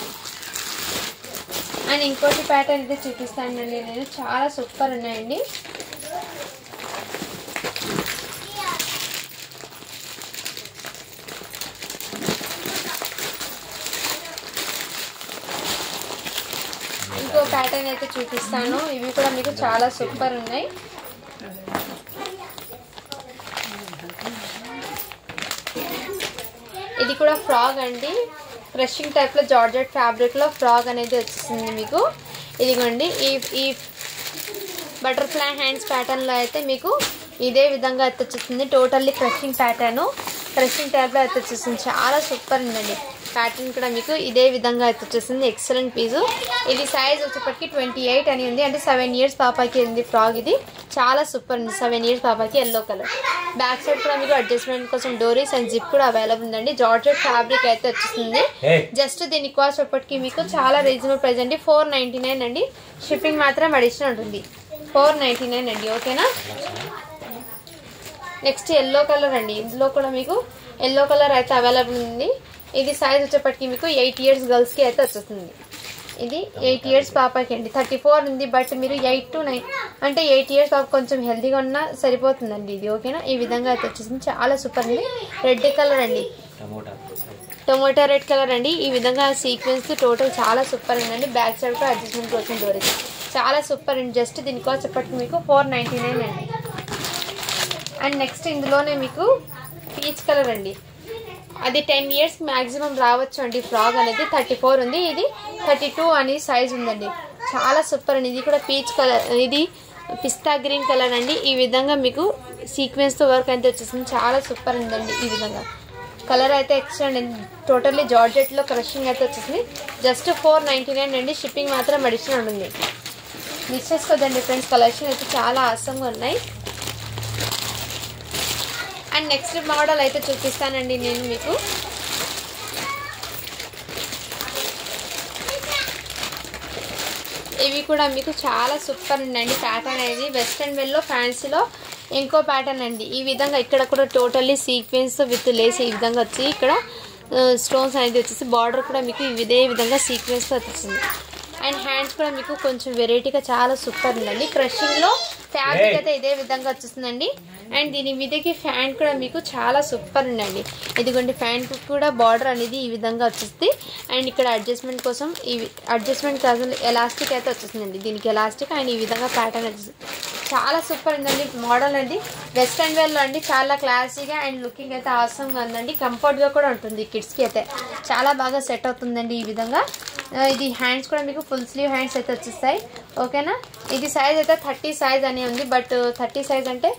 అండ్ ఇంకోటి ప్యాటర్న్ అయితే చూపిస్తానండి నేను, చాలా సూపర్ ఉన్నాయండి. ఇంకో ప్యాటర్న్ అయితే చూపిస్తాను. ఇవి కూడా మీకు చాలా సూపర్ ఉన్నాయి. ఇది కూడా ఫ్రాక్ అండి, క్రషింగ్ టైప్లో జార్జెట్ ఫ్యాబ్రిక్లో ఫ్రాక్ అనేది వచ్చేసింది మీకు. ఇదిగోండి ఈ బటర్ఫ్లై హ్యాండ్స్ ప్యాటర్న్లో అయితే మీకు ఇదే విధంగా అయితే వచ్చేసింది. టోటల్లీ క్రషింగ్ ప్యాటర్న్, క్రషింగ్ టైప్లో అయితే వచ్చేసింది. చాలా సూపర్ ఉందండి. ప్యాటర్న్ కూడా మీకు ఇదే విధంగా అయితే వచ్చేసింది. ఎక్సలెంట్ పీసు. ఇది సైజ్ వచ్చేప్పటికి 28 అని ఉంది, అంటే 7 ఇయర్స్ పాపకి ఉంది ఫ్రాక్. ఇది చాలా సూపర్ ఉంది. 7 ఇయర్స్ పాపకి ఎల్లో కలర్. బ్యాక్ సైడ్ కూడా మీకు అడ్జస్ట్మెంట్ కోసం డోరీస్ అండ్ జిప్ కూడా అవైలబుల్ ఉందండి. జార్జెట్ ఫ్యాబ్రిక్ అయితే వచ్చేసింది. జస్ట్ దీని కాస్ట్ వచ్చేప్పటికి మీకు చాలా రీజనబుల్ ప్రైస్ అండి. 499 అండి. షిప్పింగ్ మాత్రం అడిషనల్ ఉంటుంది. 499 అండి ఓకేనా. నెక్స్ట్ ఎల్లో కలర్ అండి. ఇందులో కూడా మీకు ఎల్లో కలర్ అయితే అవైలబుల్ ఉంది. ఇది సైజ్ వచ్చేప్పటికి మీకు 8 ఇయర్స్ గర్ల్స్కి అయితే వచ్చేస్తుంది. ఇది 8 ఇయర్స్ పాపకి అండి. 34 ఉంది, బట్ మీరు 8 to 9 అంటే 8 ఇయర్స్ పాప కొంచెం హెల్తీగా ఉన్నా సరిపోతుందండి ఇది ఓకేనా. ఈ విధంగా అయితే వచ్చేసింది. చాలా సూపర్ ఉంది. రెడ్ కలర్ అండి. టొమాటో రెడ్ కలర్ అండి. ఈ విధంగా సీక్వెన్స్ టోటల్ చాలా సూపర్ ఉందండి. బ్యాక్ సైడ్ కూడా అడ్జస్ట్మెంట్ కోసం డోర్ చాలా సూపర్ అండి. జస్ట్ దీని కాస్ట్ చెప్పటికి మీకు 499 అండి. అండ్ నెక్స్ట్ ఇందులోనే మీకు పీచ్ కలర్ అండి. అది 10 years మ్యాక్సిమం రావచ్చు అండి. ఫ్రాక్ అనేది 34 ఉంది, ఇది 32 అని సైజ్ ఉందండి. చాలా సూపర్ అండి. ఇది కూడా పీచ్ కలర్, ఇది పిస్తా గ్రీన్ కలర్ అండి. ఈ విధంగా మీకు సీక్వెన్స్తో వర్క్ అయితే వచ్చేసింది. చాలా సూపర్ ఉందండి. ఈ విధంగా కలర్ అయితే ఎక్స్టెండ్ టోటల్లీ జార్జెట్లో కలెక్షన్ అయితే వచ్చేసింది. జస్ట్ 499 అండి. షిప్పింగ్ మాత్రం అడిషనల్ ఉంటుంది. మిస్ చేసుకోదండి ఫ్రెండ్స్. కలెక్షన్ అయితే చాలా ఆసంగా ఉన్నాయి. అండ్ నెక్స్ట్ మోడల్ అయితే చూపిస్తానండి నేను మీకు. ఇవి కూడా మీకు చాలా సూపర్ ఉందండి. ప్యాటర్న్ అనేది వెస్ట్రన్ వేర్లో ఫ్యాన్సీలో ఇంకో ప్యాటర్న్ అండి. ఈ విధంగా ఇక్కడ కూడా టోటల్లీ సీక్వెన్స్ విత్ లేస్ ఈ విధంగా వచ్చి ఇక్కడ స్టోన్స్ అనేది వచ్చేసి బార్డర్ కూడా మీకు ఇదే విధంగా సీక్వెన్స్తో వచ్చేసింది. అండ్ హ్యాండ్స్ కూడా మీకు కొంచెం వెరైటీగా చాలా సూపర్ ఉందండి. క్రషింగ్లో ఫ్యాబ్రిక్ అయితే ఇదే విధంగా వచ్చేస్తుందండి. అండ్ దీని మీదకి ఫ్యాన్ కూడా మీకు చాలా సూపర్ ఉందండి. ఇదిగోండి ఫ్యాన్ కూడా బార్డర్ అనేది ఈ విధంగా వచ్చేస్తుంది. అండ్ ఇక్కడ అడ్జస్ట్మెంట్ కోసం ఇవి అడ్జస్ట్మెంట్ కోసం ఎలాస్టిక్ అయితే వచ్చేస్తుందండి. దీనికి ఎలాస్టిక్ అండ్ ఈ విధంగా ప్యాటర్న్ వచ్చేస్తుంది. చాలా సూపర్ ఉందండి మోడల్ అండి. వెస్ట్రన్ వేర్లో అండి చాలా క్లాసీగా అండ్ లుకింగ్ అయితే ఆసంగా ఉందండి. కంఫర్ట్గా కూడా ఉంటుంది. కిడ్స్కి అయితే చాలా బాగా సెట్ అవుతుందండి. ఈ విధంగా ఇది హ్యాండ్స్ కూడా మీకు ఫుల్ స్లీవ్ హ్యాండ్స్ అయితే వచ్చేస్తాయి. ఓకేనా. ఇది సైజ్ అయితే 30 సైజ్ అని ఉంది. బట్ 30 సైజ్ అంటే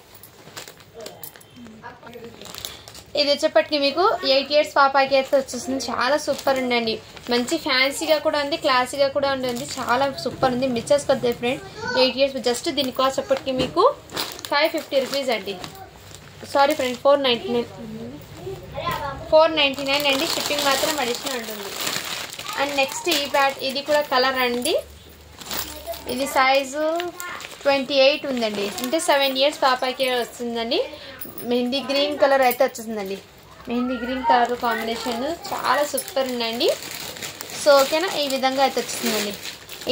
ఇది వచ్చేప్పటికి మీకు 8 years పాపాకి అయితే వచ్చేస్తుంది. చాలా సూపర్ ఉందండి. మంచి ఫ్యాన్సీగా కూడా ఉంది, క్లాసీగా కూడా ఉంటుంది. చాలా సూపర్ ఉంది. మిస్ చేసుకోవద్దు ఫ్రెండ్. 8 years జస్ట్ దీని కాస్ట్ చెప్పటికి మీకు 550 రూపీస్ అండి. సారీ ఫ్రెండ్, 499 అండి. షిప్పింగ్ మాత్రం అడిషనల్ ఉంటుంది. అండ్ నెక్స్ట్ ఈ ఇది కూడా కలర్ అండి. ఇది సైజు 28 ఉందండి. అంటే 7 years పాపాకి వస్తుందండి. మెహందీ గ్రీన్ కలర్ అయితే వచ్చేసిందండి. మెహందీ గ్రీన్ కలర్ కాంబినేషన్ చాలా సూపర్ ఉందండి. సో ఓకేనా. ఈ విధంగా అయితే వచ్చేసిందండి.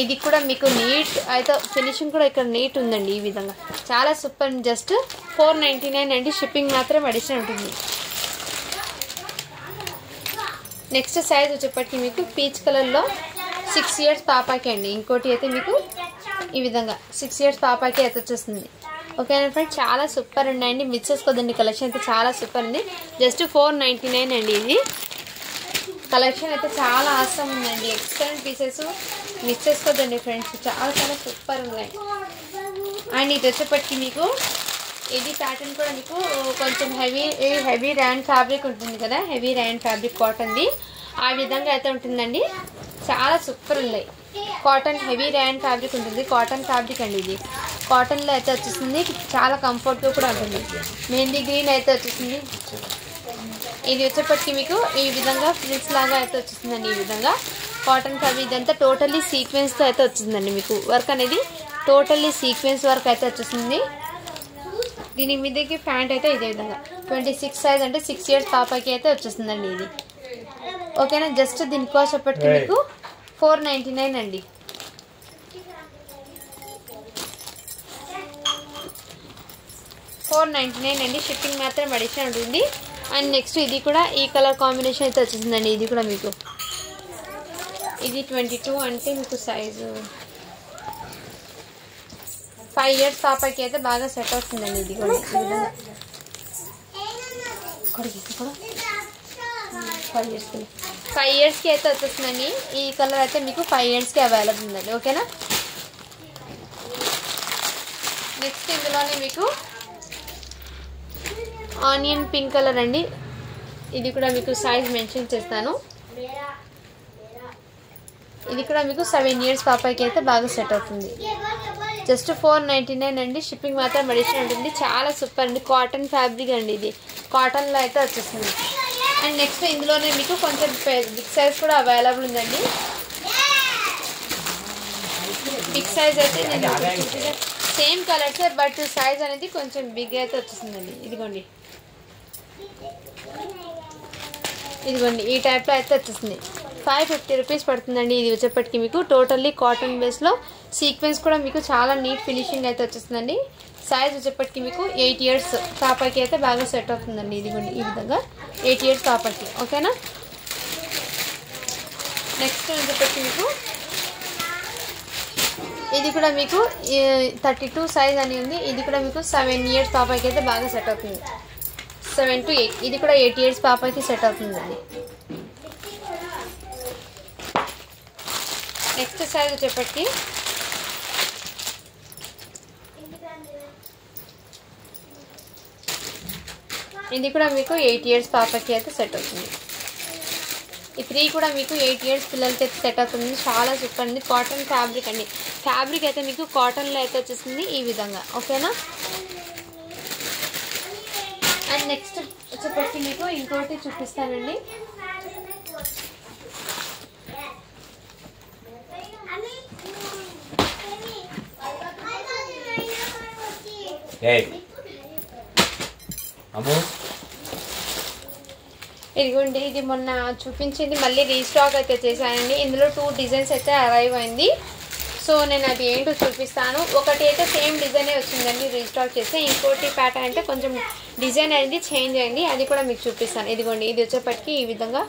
ఇది కూడా మీకు నీట్ అయితే ఫినిషింగ్ కూడా ఇక్కడ నీట్ ఉందండి. ఈ విధంగా చాలా సూపర్. జస్ట్ 499 అండి. షిప్పింగ్ మాత్రం అడిషనల్ ఉంటుంది. నెక్స్ట్ సైజ్ వచ్చేప్పటికి మీకు పీచ్ కలర్లో 6 years పాపాకి అండి. ఇంకోటి అయితే మీకు ఈ విధంగా 6 years పాపాకి అయితే వచ్చేస్తుంది. ఓకేనా ఫ్రెండ్. చాలా సూపర్ ఉన్నాయండి. మిస్ చేసుకోదండి. కలెక్షన్ అయితే చాలా సూపర్ ఉంది. జస్ట్ 499 అండి. ఇది కలెక్షన్ అయితే చాలా ఆసం ఉందండి. Excellent pieces. మిస్ చేసుకోదండి ఫ్రెండ్స్. చాలా చాలా సూపర్ ఉన్నాయి. అండ్ ఇది వచ్చేప్పటికి మీకు ఇది ప్యాటర్న్ కూడా మీకు కొంచెం హెవీ ర్యాన్ ఫ్యాబ్రిక్ ఉంటుంది కదా. హెవీ ర్యాన్ ఫ్యాబ్రిక్ కాటన్ది ఆ విధంగా అయితే ఉంటుందండి. చాలా సూపర్ ఉన్నాయి. కాటన్ హెవీ ర్యాన్ ఫ్యాబ్రిక్ ఉంటుంది. కాటన్ ఫ్యాబ్రిక్ అండి. ఇది కాటన్లో అయితే వచ్చేస్తుంది. చాలా కంఫర్ట్గా కూడా ఉంటుంది. మెహందీ గ్రీన్ అయితే వచ్చేసింది. ఇది వచ్చేప్పటికి మీకు ఈ విధంగా ఫ్రిల్స్ లాగా అయితే వచ్చేస్తుందండి. ఈ విధంగా కాటన్ ఫ్యాబ్రిక్ ఇదంతా టోటల్లీ సీక్వెన్స్తో అయితే వచ్చిందండి. మీకు వర్క్ అనేది టోటల్లీ సీక్వెన్స్ వర్క్ అయితే వచ్చేస్తుంది. దీని మీదకి ప్యాంట్ అయితే ఇదే విధంగా 26 సైజ్ అంటే 6 years పాపాకి అయితే వచ్చేస్తుందండి. ఇది ఓకేనా. జస్ట్ దీని కాస్ట్ చెప్పటికి మీకు 499 అండి. షిప్పింగ్ మాత్రం అడిషనల్ ఉంటుంది. అండ్ నెక్స్ట్ ఇది కూడా ఈ కలర్ కాంబినేషన్ అయితే వచ్చేసిందండి. ఇది కూడా మీకు ఇది 22 అంటే మీకు సైజు 5 years పాపాకి అయితే బాగా సెట్ అవుతుందండి. ఇది కూడా 5 yearsకి అయితే వచ్చేస్తుందండి. ఈ కలర్ అయితే మీకు 5 yearsకి అవైలబుల్ ఉందండి. ఓకేనా. నెక్స్ట్ ఇందులోనే మీకు ఆనియన్ పింక్ కలర్ అండి. ఇది కూడా మీకు సైజ్ మెన్షన్ చేస్తాను. ఇది కూడా మీకు 7 years పాపాకి అయితే బాగా సెట్ అవుతుంది. జస్ట్ 499 అండి. షిప్పింగ్ మాత్రం అడిషనల్ ఉంటుంది. చాలా సూపర్ అండి. కాటన్ ఫ్యాబ్రిక్ అండి. ఇది కాటన్లో అయితే వచ్చేస్తుంది. అండ్ నెక్స్ట్ ఇందులోనే మీకు కొంచెం బిగ్ సైజ్ కూడా అవైలబుల్ ఉందండి. బిగ్ సైజ్ అయితే నేను సేమ్ కలర్స్ బట్ సైజ్ అనేది కొంచెం బిగ్ అయితే వచ్చేస్తుందండి. ఇదిగోండి ఈ టైప్లో అయితే వచ్చేస్తుంది. 550 రూపీస్ పడుతుందండి. ఇది వచ్చేప్పటికి మీకు టోటల్లీ కాటన్ బేస్లో సీక్వెన్స్ కూడా మీకు చాలా నీట్ ఫినిషింగ్ అయితే వచ్చేస్తుందండి. సైజ్ వచ్చేప్పటికి మీకు 8 years పాపకి అయితే బాగా సెట్ అవుతుందండి. ఇదిగోండి ఈ విధంగా 8 years పాపకి. ఓకేనా. నెక్స్ట్ వచ్చేప్పటికి మీకు ఇది కూడా మీకు 32 సైజ్ అని ఉంది. ఇది కూడా మీకు 7 years పాపకి అయితే బాగా సెట్ అవుతుంది. 7 to 8. ఇది కూడా 8 years పాపకి సెట్ అవుతుందండి. నెక్స్ట్ సైజ్ వచ్చేప్పటికి ఇది కూడా మీకు 8 years పాపకి అయితే సెట్ అవుతుంది. ఈ 3 కూడా మీకు 8 years పిల్లలకి అయితే సెట్ అవుతుంది. చాలా సూపర్ అండి. కాటన్ ఫ్యాబ్రిక్ అండి. ఫ్యాబ్రిక్ అయితే మీకు కాటన్లో అయితే వచ్చేసింది ఈ విధంగా. ఓకేనా. అండ్ నెక్స్ట్ వచ్చేప్పటికి మీకు ఇంకోటి చూపిస్తానండి. ఇదిగోండి ఇది మొన్న చూపించింది మళ్ళీ రీస్టాక్ అయితే చేశానండి. ఇందులో 2 డిజైన్స్ అయితే అరైవ్ అయింది. సో నేను అది ఏంటో చూపిస్తాను. ఒకటి అయితే సేమ్ డిజైనే వచ్చిందండి రీస్టాక్ చేస్తే, ఇంకోటి ప్యాటర్న్ అంటే కొంచెం డిజైన్ అనేది చేంజ్ అయింది, అది కూడా మీకు చూపిస్తాను. ఇదిగోండి ఇది వచ్చేప్పటికి ఈ విధంగా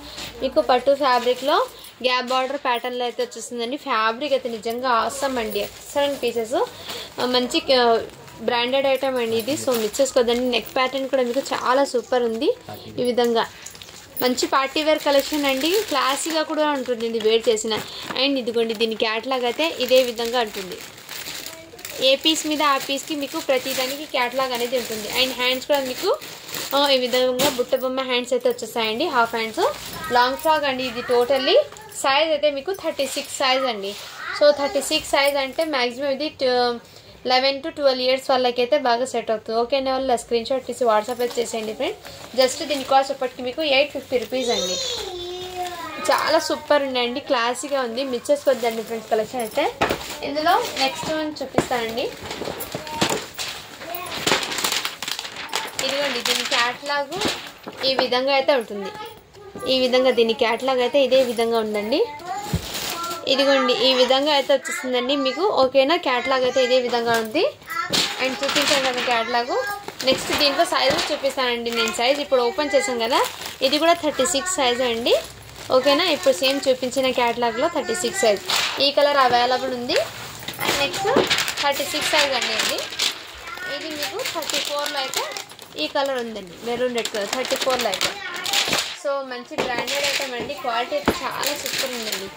మీకు పట్టు ఫ్యాబ్రిక్లో గ్యాప్ బార్డర్ ప్యాటర్న్లో అయితే వచ్చేస్తుందండి. ఫ్యాబ్రిక్ అయితే నిజంగా ఆసమ్ అండి. ఎక్సలెంట్ పీసెస్, మంచి బ్రాండెడ్ ఐటమ్ అండి ఇది. సో మిస్ చేసుకోవద్దండి. నెక్ ప్యాటర్న్ కూడా మీకు చాలా సూపర్ ఉంది. ఈ విధంగా మంచి పార్టీ వేర్ కలెక్షన్ అండి. క్లాసీగా కూడా ఉంటుంది ఇది వేర్ చేసిన. అండ్ ఇదిగోండి దీని క్యాట్లాగ్ అయితే ఇదే విధంగా ఉంటుంది. ఏ పీస్ మీద ఆ పీస్కి మీకు ప్రతిదానికి క్యాట్లాగ్ అనేది ఉంటుంది. అండ్ హ్యాండ్స్ కూడా మీకు ఈ విధంగా బుట్ట బొమ్మ హ్యాండ్స్ అయితే వచ్చేస్తాయండి. హాఫ్ హ్యాండ్స్ లాంగ్ ఫ్రాక్ అండి ఇది. టోటల్లీ సైజ్ అయితే మీకు 36 సైజ్ అండి. సో 36 సైజ్ అంటే మ్యాక్సిమం ఇది 11 to 12 years వాళ్ళకైతే బాగా సెట్ అవుతుంది. ఓకేనా. వాళ్ళ స్క్రీన్ షాట్ తీసి వాట్సాప్ అయితే చేసేయండి ఫ్రెండ్. జస్ట్ దీని కాస్ట్ అప్పటికి మీకు 850 రూపీస్ అండి. చాలా సూపర్ ఉందండి. క్లాసీగా ఉంది. మిస్ చేసుకోవద్దండి ఫ్రెండ్స్ కలెక్షన్ అయితే. ఇందులో నెక్స్ట్ వన్ చూపిస్తానండి. ఇదిగోండి దీని క్యాట్లాగ్ ఈ విధంగా అయితే ఉంటుంది. ఈ విధంగా దీని క్యాట్లాగ్ అయితే ఇదే విధంగా ఉందండి. ఇదిగోండి ఈ విధంగా అయితే వచ్చేస్తుందండి మీకు. ఓకేనా. క్యాట్లాగ్ అయితే ఇదే విధంగా ఉంది. అండ్ చూపించాను కదా క్యాట్లాగ్. నెక్స్ట్ దీంట్లో సైజు చూపిస్తానండి నేను. సైజ్ ఇప్పుడు ఓపెన్ చేసాం కదా, ఇది కూడా 36 సైజ్ అండి. ఓకేనా. ఇప్పుడు సేమ్ చూపించిన క్యాట్లాగ్లో 36 సైజ్ ఈ కలర్ అవైలబుల్ ఉంది. అండ్ నెక్స్ట్ 36 సైజ్ అండి ఇది. ఇది మీకు 34లో అయితే ఈ కలర్ ఉందండి, మెరూన్ రెడ్ కలర్. 34లో అయితే సో మంచి బ్రాండెడ్ ఐటమ్ అండి. క్వాలిటీ అయితే చాలా సూపర్ ఉందండి.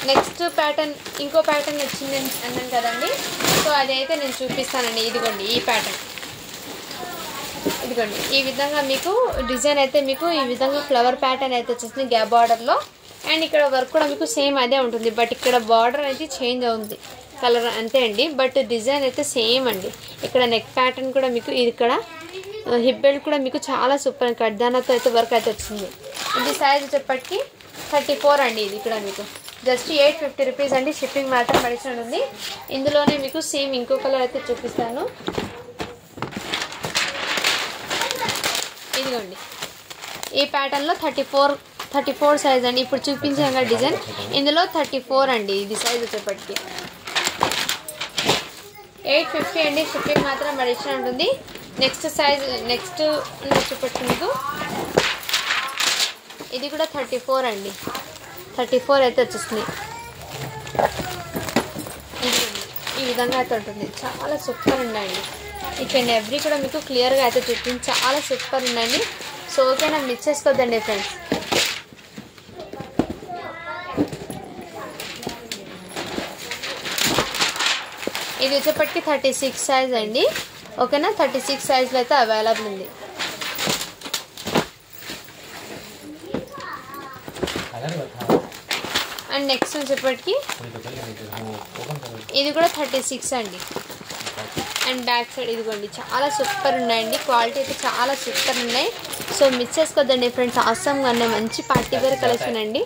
నెక్స్ట్ ప్యాటర్న్ ఇంకో ప్యాటర్న్ వచ్చింది అన్నాను కదండి. సో అదైతే నేను చూపిస్తానండి. ఇదిగోండి ఈ ప్యాటర్న్. ఇదిగోండి ఈ విధంగా మీకు డిజైన్ అయితే మీకు ఈ విధంగా ఫ్లవర్ ప్యాటర్న్ అయితే వచ్చేసింది గ్యాప్ బార్డర్లో. అండ్ ఇక్కడ వర్క్ కూడా మీకు సేమ్ అదే ఉంటుంది. బట్ ఇక్కడ బార్డర్ అయితే చేంజ్ అవుతుంది, కలర్ అంతే అండి. బట్ డిజైన్ అయితే సేమ్ అండి. ఇక్కడ నెక్ ప్యాటర్న్ కూడా మీకు ఇక్కడ హిప్ బెల్ట్ కూడా మీకు చాలా సూపర్ కడ్దానాతో అయితే వర్క్ అయితే వచ్చింది. ఇది సైజ్ వచ్చేప్పటికి 34 అండి. ఇది ఇక్కడ మీకు జస్ట్ 850 రూపీస్ అండి. షిప్పింగ్ మాత్రం అడిషనల్ ఉంది. ఇందులోనే మీకు సేమ్ ఇంకో కలర్ అయితే చూపిస్తాను. ఇదిగోండి ఈ ప్యాటర్న్లో 34 సైజ్ అండి. ఇప్పుడు చూపించిన డిజైన్ ఇందులో 34 అండి. ఇది సైజ్ వచ్చేప్పటికి 850 అండి. షిప్పింగ్ మాత్రం అడిషనల్ ఉంటుంది. నెక్స్ట్ సైజ్ నెక్స్ట్ వచ్చేప్పటికి మీకు ఇది కూడా 34 అండి. 34 అయితే వచ్చేస్తుంది. ఈ విధంగా అయితే ఉంటుంది. చాలా సూపర్ ఉందండి. ఇక్కడ ఎవ్రీ కూడా మీకు క్లియర్గా అయితే చూపించి చాలా సూపర్ ఉందండి. సో ఓకేనా. మిస్ చేసుకోవద్దండి ఫ్రెండ్స్. ఇది వచ్చేప్పటికి 36 సైజ్ అండి. ఓకేనా. 36 సైజ్లో అయితే అవైలబుల్ ఉంది. అండ్ నెక్స్ట్ వచ్చేప్పటికి ఇది కూడా 36 అండి. అండ్ బ్యాక్ సైడ్ ఇదిగోండి చాలా సూపర్ ఉన్నాయండి. క్వాలిటీ అయితే చాలా సూపర్ ఉన్నాయి. సో మిస్ చేసుకోవద్దండి ఫ్రెండ్స్. ఆసమ్గా ఉన్నాయి. మంచి పార్టీ వేర్ కలెక్షన్ అండి.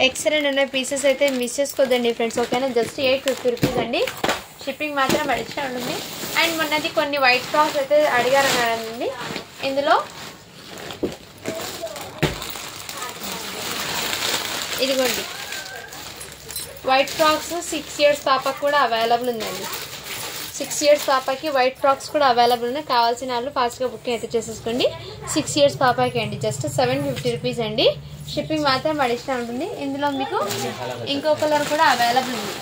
ఎక్సలెంట్ ఉన్న పీసెస్ అయితే మిస్ చేసుకోవద్దండి ఫ్రెండ్స్. ఓకేనా. జస్ట్ 850 రూపీస్ అండి. షిప్పింగ్ మాత్రం అడిషనల్ ఉంటుంది. అండ్ మొన్నది కొన్ని వైట్ ఫ్రాక్స్ అయితే అడిగారు కదండి. ఇందులో ఇదిగోండి వైట్ ఫ్రాక్స్ 6 ఇయర్స్ పాపకి కూడా అవైలబుల్ ఉందండి. 6 ఇయర్స్ పాపకి వైట్ ఫ్రాక్స్ కూడా అవైలబుల్ ఉన్నాయి. కావాల్సిన వాళ్ళు ఫాస్ట్గా బుకింగ్ అయితే చేసేసుకోండి. 6 ఇయర్స్ పాపకి అండి జస్ట్ 750 రూపీస్ అండి. షిప్పింగ్ మాత్రం అడిషనల్ ఉంటుంది. ఇందులో మీకు ఇంకో కలర్ కూడా అవైలబుల్ ఉంది.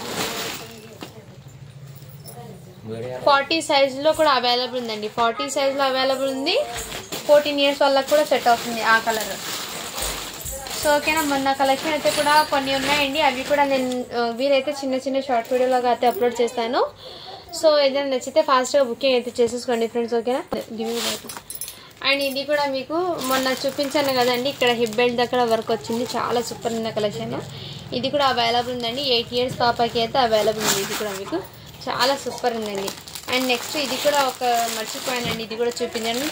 40 సైజులో కూడా అవైలబుల్ ఉందండి. 40 సైజులో అవైలబుల్ ఉంది. 14 ఇయర్స్ వాళ్ళకి కూడా సెట్ అవుతుంది ఆ కలర్. సో ఓకేనా, మొన్న కలెక్షన్ అయితే కూడా కొన్ని ఉన్నాయండి. అవి కూడా నేను వీలైతే చిన్న చిన్న షార్ట్ వీడియోలాగా అయితే అప్లోడ్ చేస్తాను. సో ఏదైనా నచ్చితే ఫాస్ట్గా బుకింగ్ అయితే చేసేసుకోండి ఫ్రెండ్స్. ఓకేనా. అండ్ ఇది కూడా మీకు మొన్న చూపించాను కదండి, ఇక్కడ హిప్ బెల్ట్ దగ్గర వర్క్ వచ్చింది. చాలా సూపర్ ఉంది కలెక్షన్. ఇది కూడా అవైలబుల్ ఉందండి. 8 ఇయర్స్ పాపకి అయితే అవైలబుల్ ఉంది. ఇది కూడా మీకు చాలా సూపర్ ఉందండి. అండ్ నెక్స్ట్ ఇది కూడా ఒక మర్చిపోయానండి, ఇది కూడా చూపించండి.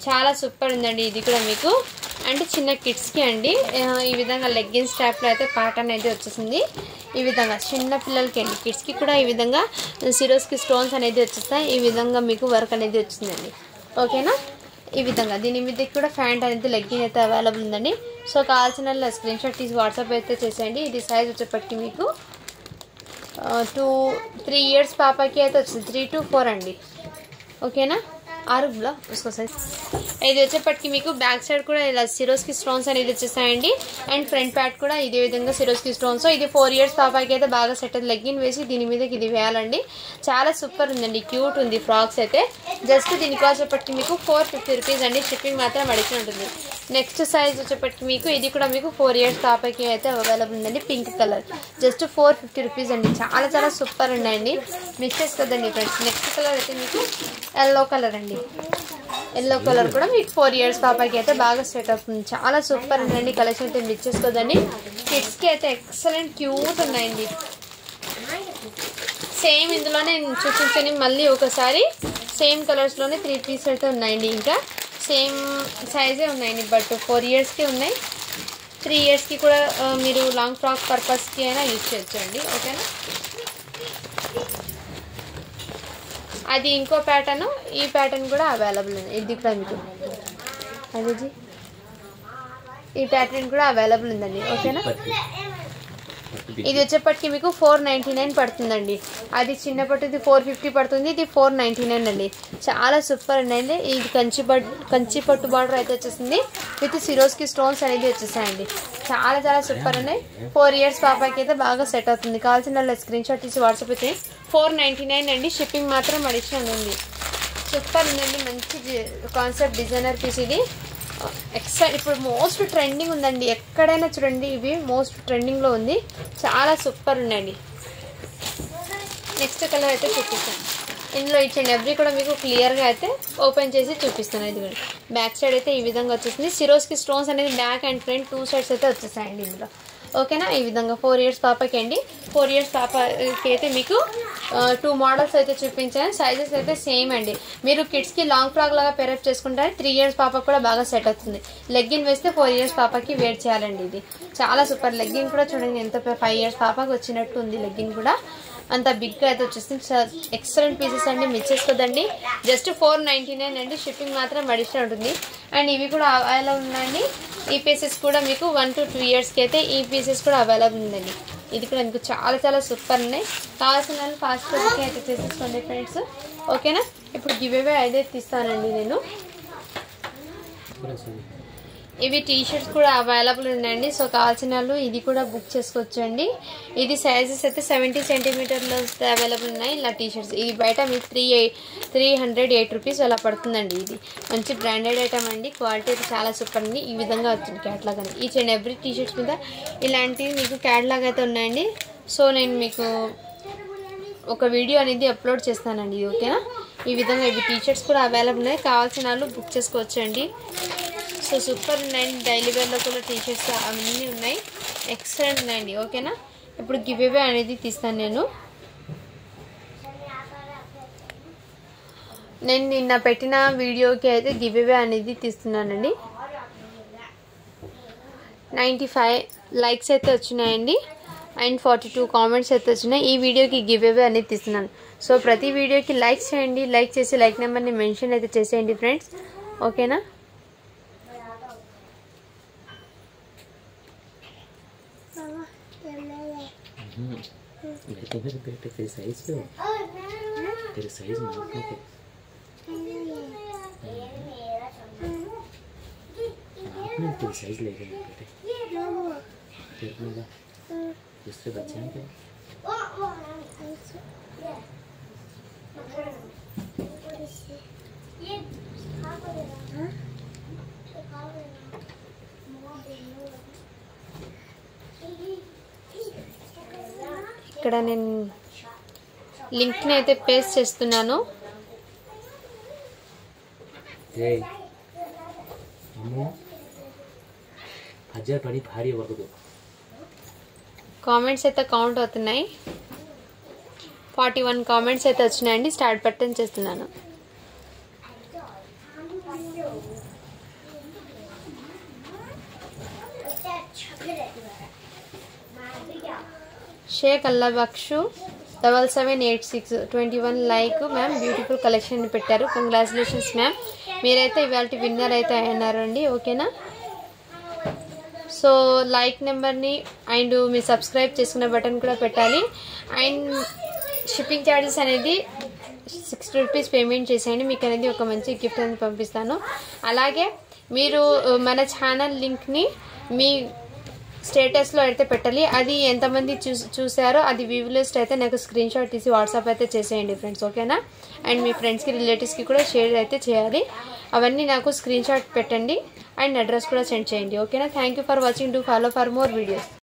చాలా సూపర్ ఉందండి. ఇది కూడా మీకు అంటే చిన్న కిడ్స్కి అండి. ఈ విధంగా లెగ్గిన్స్ టైప్లో అయితే ప్యాటర్న్ అయితే వచ్చేసింది. ఈ విధంగా చిన్న పిల్లలకి అండి, కిడ్స్కి కూడా ఈ విధంగా సిరోస్కి స్టోన్స్ అనేది వచ్చేస్తాయి. ఈ విధంగా మీకు వర్క్ అనేది వచ్చిందండి. ఓకేనా. ఈ విధంగా దీని మీద కూడా ప్యాంట్ అనేది లెగ్గిన్ అయితే అవైలబుల్ ఉందండి. సో కావాల్సిన స్క్రీన్ షాట్ తీసి వాట్సాప్ అయితే చేసేయండి. ఇది సైజ్ వచ్చేప్పటికి మీకు 3 ఇయర్స్ పాపకి అయితే వచ్చింది. 3 to 4 అండి. ఓకేనా. 6 उसको సైజ్. ఇది వచ్చేప్పటికి మీకు బ్యాక్ సైడ్ కూడా ఇలా సిరోస్కి స్టోన్స్ అనేది వచ్చేస్తాయండి. అండ్ ఫ్రంట్ ప్యాట్ కూడా ఇదే విధంగా సిరోస్కి స్టోన్స్. ఇది 4 ఇయర్స్ పాపకి అయితే బాగా సెట్ అవుతుంది. లెగ్గిన్ వేసి దీని మీదకి ఇది వేయాలండి. చాలా సూపర్ ఉందండి. క్యూట్ ఉంది ఫ్రాక్స్ అయితే. జస్ట్ దీనికి వచ్చేప్పటికి మీకు 450 రూపీస్ అండి. షిప్పింగ్ మాత్రం అడిగి ఉంటుంది. నెక్స్ట్ సైజ్ వచ్చేప్పటికి మీకు ఇది కూడా మీకు 4 ఇయర్స్ పాపకి అయితే అవైలబుల్ ఉందండి. పింక్ కలర్ జస్ట్ 450 రూపీస్ అండి. చాలా చాలా సూపర్ ఉన్నాయండి. మిస్ చేసుకోదండి ఫ్రెండ్స్. నెక్స్ట్ కలర్ అయితే మీకు ఎల్లో కలర్ అండి. ఎల్లో కలర్ కూడా మీకు 4 ఇయర్స్ పాపకి అయితే బాగా సెట్ అవుతుంది. చాలా సూపర్ ఉందండి. కలెక్షన్ అయితే మిస్ చేసుకోదండి. కిడ్స్కి అయితే ఎక్సలెంట్ క్యూట్ ఉన్నాయండి. సేమ్ ఇందులోనే చూపించండి మళ్ళీ ఒకసారి. సేమ్ కలర్స్లోనే 3 పీస్ అయితే ఉన్నాయండి. ఇంకా సేమ్ సైజే ఉన్నాయండి. బట్ 4 ఇయర్స్కి ఉన్నాయి. 3 ఇయర్స్కి కూడా మీరు లాంగ్ ఫ్రాక్ పర్పస్కి అయినా యూజ్ చేయొచ్చు అండి. ఓకేనా. అది ఇంకో ప్యాటర్న్. ఈ ప్యాటర్న్ కూడా అవైలబుల్ ఉంది. ఇది కూడా మీకు అదేజీ ఈ ప్యాటర్న్ కూడా అవైలబుల్ ఉందండి. ఓకేనా. ఇది వచ్చేప్పటికి మీకు 499 పడుతుందండి. అది చిన్నప్పటిది 450 పడుతుంది. ఇది 499 అండి. చాలా సూపర్ అండి. ఇది కంచి పట్టు బార్డర్ అయితే వచ్చేసింది. విత్ సిరోస్కి స్టోన్స్ అనేది వచ్చేసాయండి. చాలా చాలా సూపర్ ఉన్నాయి. 4 ఇయర్స్ పాపకి అయితే బాగా సెట్ అవుతుంది. కావాల్సిన స్క్రీన్ షాట్ తీసి వాట్సాప్ అయితే 499 అండి. షిప్పింగ్ మాత్రం అడిషనల్ ఉంది. సూపర్ ఉందండి. మంచి కాన్సెప్ట్ డిజైనర్ పీస్ ఇది. ఇప్పుడు మోస్ట్ ట్రెండింగ్ ఉందండి. ఎక్కడైనా చూడండి ఇవి మోస్ట్ ట్రెండింగ్లో ఉంది. చాలా సూపర్ ఉందండి. నెక్స్ట్ కలర్ అయితే చూపిస్తాను. ఇందులో ఇచ్చండి ఎవ్రీ కూడా మీకు క్లియర్గా అయితే ఓపెన్ చేసి చూపిస్తాను. ఇది కూడా బ్యాక్ సైడ్ అయితే ఈ విధంగా వచ్చేసింది. సిరోస్కి స్టోన్స్ అనేది బ్యాక్ అండ్ ఫ్రంట్ 2 సైడ్స్ అయితే వచ్చేసాయండి ఇందులో. ఓకేనా. ఈ విధంగా 4 ఇయర్స్ పాపకి అండి. 4 ఇయర్స్ పాపకి అయితే మీకు 2 మోడల్స్ అయితే చూపించాను. సైజెస్ అయితే సేమ్ అండి. మీరు కిడ్స్కి లాంగ్ ఫ్రాక్ లాగా పేరప్ చేసుకుంటారు. 3 ఇయర్స్ పాపకి కూడా బాగా సెట్ అవుతుంది. లెగ్గిన్ వేస్తే 4 ఇయర్స్ పాపకి వేర్ చేయాలండి. ఇది చాలా సూపర్. లెగ్గిన్ కూడా చూడండి ఎంత 5 ఇయర్స్ పాపకి వచ్చినట్టు ఉంది. లెగ్గిన్ కూడా అంత బిగ్గా అయితే వచ్చేస్తుంది. ఎక్సలెంట్ పీసెస్ అండి. మిస్ చేసుకోదండి. జస్ట్ 499 అండి. షిప్పింగ్ మాత్రం అడిషనల్ ఉంటుంది. అండ్ ఇవి కూడా అవైలబుల్ ఉన్నాయండి. ఈ పీసెస్ కూడా మీకు 1 to 2 ఇయర్స్కి అయితే ఈ పీసెస్ కూడా అవైలబుల్ ఉందండి. ఇది కూడా మీకు చాలా చాలా సూపర్ ఉన్నాయి. కావాల్సిన వాళ్ళు ఫాస్ట్గా బుకింగ్ అయితే చేసేసుకోండి ఫ్రెండ్స్. ఓకేనా. ఇప్పుడు గివ్ అవే అయితే తీస్తానండి నేను. ఇవి టీషర్ట్స్ కూడా అవైలబుల్ ఉన్నాయండి. సో కావాల్సిన వాళ్ళు ఇది కూడా బుక్ చేసుకోవచ్చండి. ఇది సైజెస్ అయితే 70 సెంటీమీటర్లో అవైలబుల్ ఉన్నాయి. ఇలా టీషర్ట్స్ ఇది బయట మీకు 308 రూపీస్ అలా పడుతుందండి. ఇది మంచి బ్రాండెడ్ ఐటమ్ అండి. క్వాలిటీ అయితే చాలా సూపర్ అండి. ఈ విధంగా వచ్చింది క్యాట్లాగ్ అని. ఈచ్ అండ్ ఎవ్రీ టీషర్ట్స్ మీద ఇలాంటివి మీకు క్యాట్లాగ్ అయితే ఉన్నాయండి. సో నేను మీకు ఒక వీడియో అనేది అప్లోడ్ చేస్తానండి. ఓకేనా. ఈ విధంగా ఇవి టీషర్ట్స్ కూడా అవైలబుల్ ఉన్నాయి. కావాల్సిన వాళ్ళు బుక్ చేసుకోవచ్చండి. సో సూపర్ ఉన్నాయండి. డైలీ వేర్లో కూడా టీషర్ట్స్ అవన్నీ ఉన్నాయి. ఎక్సలెంట్ ఉన్నాయండి. ఓకేనా. ఇప్పుడు గివ్ అవే అనేది తీస్తాను నేను. నిన్న పెట్టిన వీడియోకి అయితే గివ్ అవే అనేది తీస్తున్నానండి. 95 లైక్స్ అయితే వచ్చినాయండి. అండ్ 42 కామెంట్స్ అయితే వచ్చినాయి. ఈ వీడియోకి గివ్ అవే అనేది తీస్తున్నాను. సో ప్రతి వీడియోకి లైక్ చేయండి. లైక్ చేసి లైక్ నెంబర్ని మెన్షన్ అయితే చేసేయండి ఫ్రెండ్స్. ఓకేనా. तेरे साइज पे तेरे साइज नापने के आपने तेरे साइज लेके बेटे तेरे में दूसरे बच्चे हैं क्या ఇక్కడ నేను లింక్ ని అయితే పేస్ట్ చేస్తున్నాను కామెంట్స్ అయితే కౌంట్ అవుతున్నాయి 41 కామెంట్స్ అయితే వచ్చాయండి స్టార్ట్ బటన్ చేస్తున్నాను Shaik Allah Baksh 7786 21 like ma'am beautiful collection పెట్టారు కంగ్రాచులేషన్స్ మ్యామ్ మీరైతే ఇవాళ విన్నర్ అయితే అయ్యారండి ఓకేనా సో లైక్ నెంబర్ని అండ్ మీరు సబ్స్క్రైబ్ చేసుకునే బటన్ కూడా పెట్టాలి అండ్ షిప్పింగ్ ఛార్జెస్ అనేది 60 రూపీస్ పేమెంట్ చేసేయండి మీకు అనేది ఒక మంచి గిఫ్ట్ అనేది పంపిస్తాను అలాగే మీరు మన ఛానల్ లింక్ని మీ స్టేటస్లో అయితే పెట్టాలి అది ఎంతమంది చూసారో అది వ్యూ లిస్ట్ అయితే నాకు స్క్రీన్ షాట్ తీసి వాట్సాప్ అయితే చేసేయండి ఫ్రెండ్స్ ఓకేనా అండ్ మీ ఫ్రెండ్స్కి రిలేటివ్స్కి కూడా షేర్ అయితే చేయాలి అవన్నీ నాకు స్క్రీన్ షాట్ పెట్టండి అండ్ అడ్రస్ కూడా సెండ్ చేయండి ఓకేనా thank you for watching do follow for more videos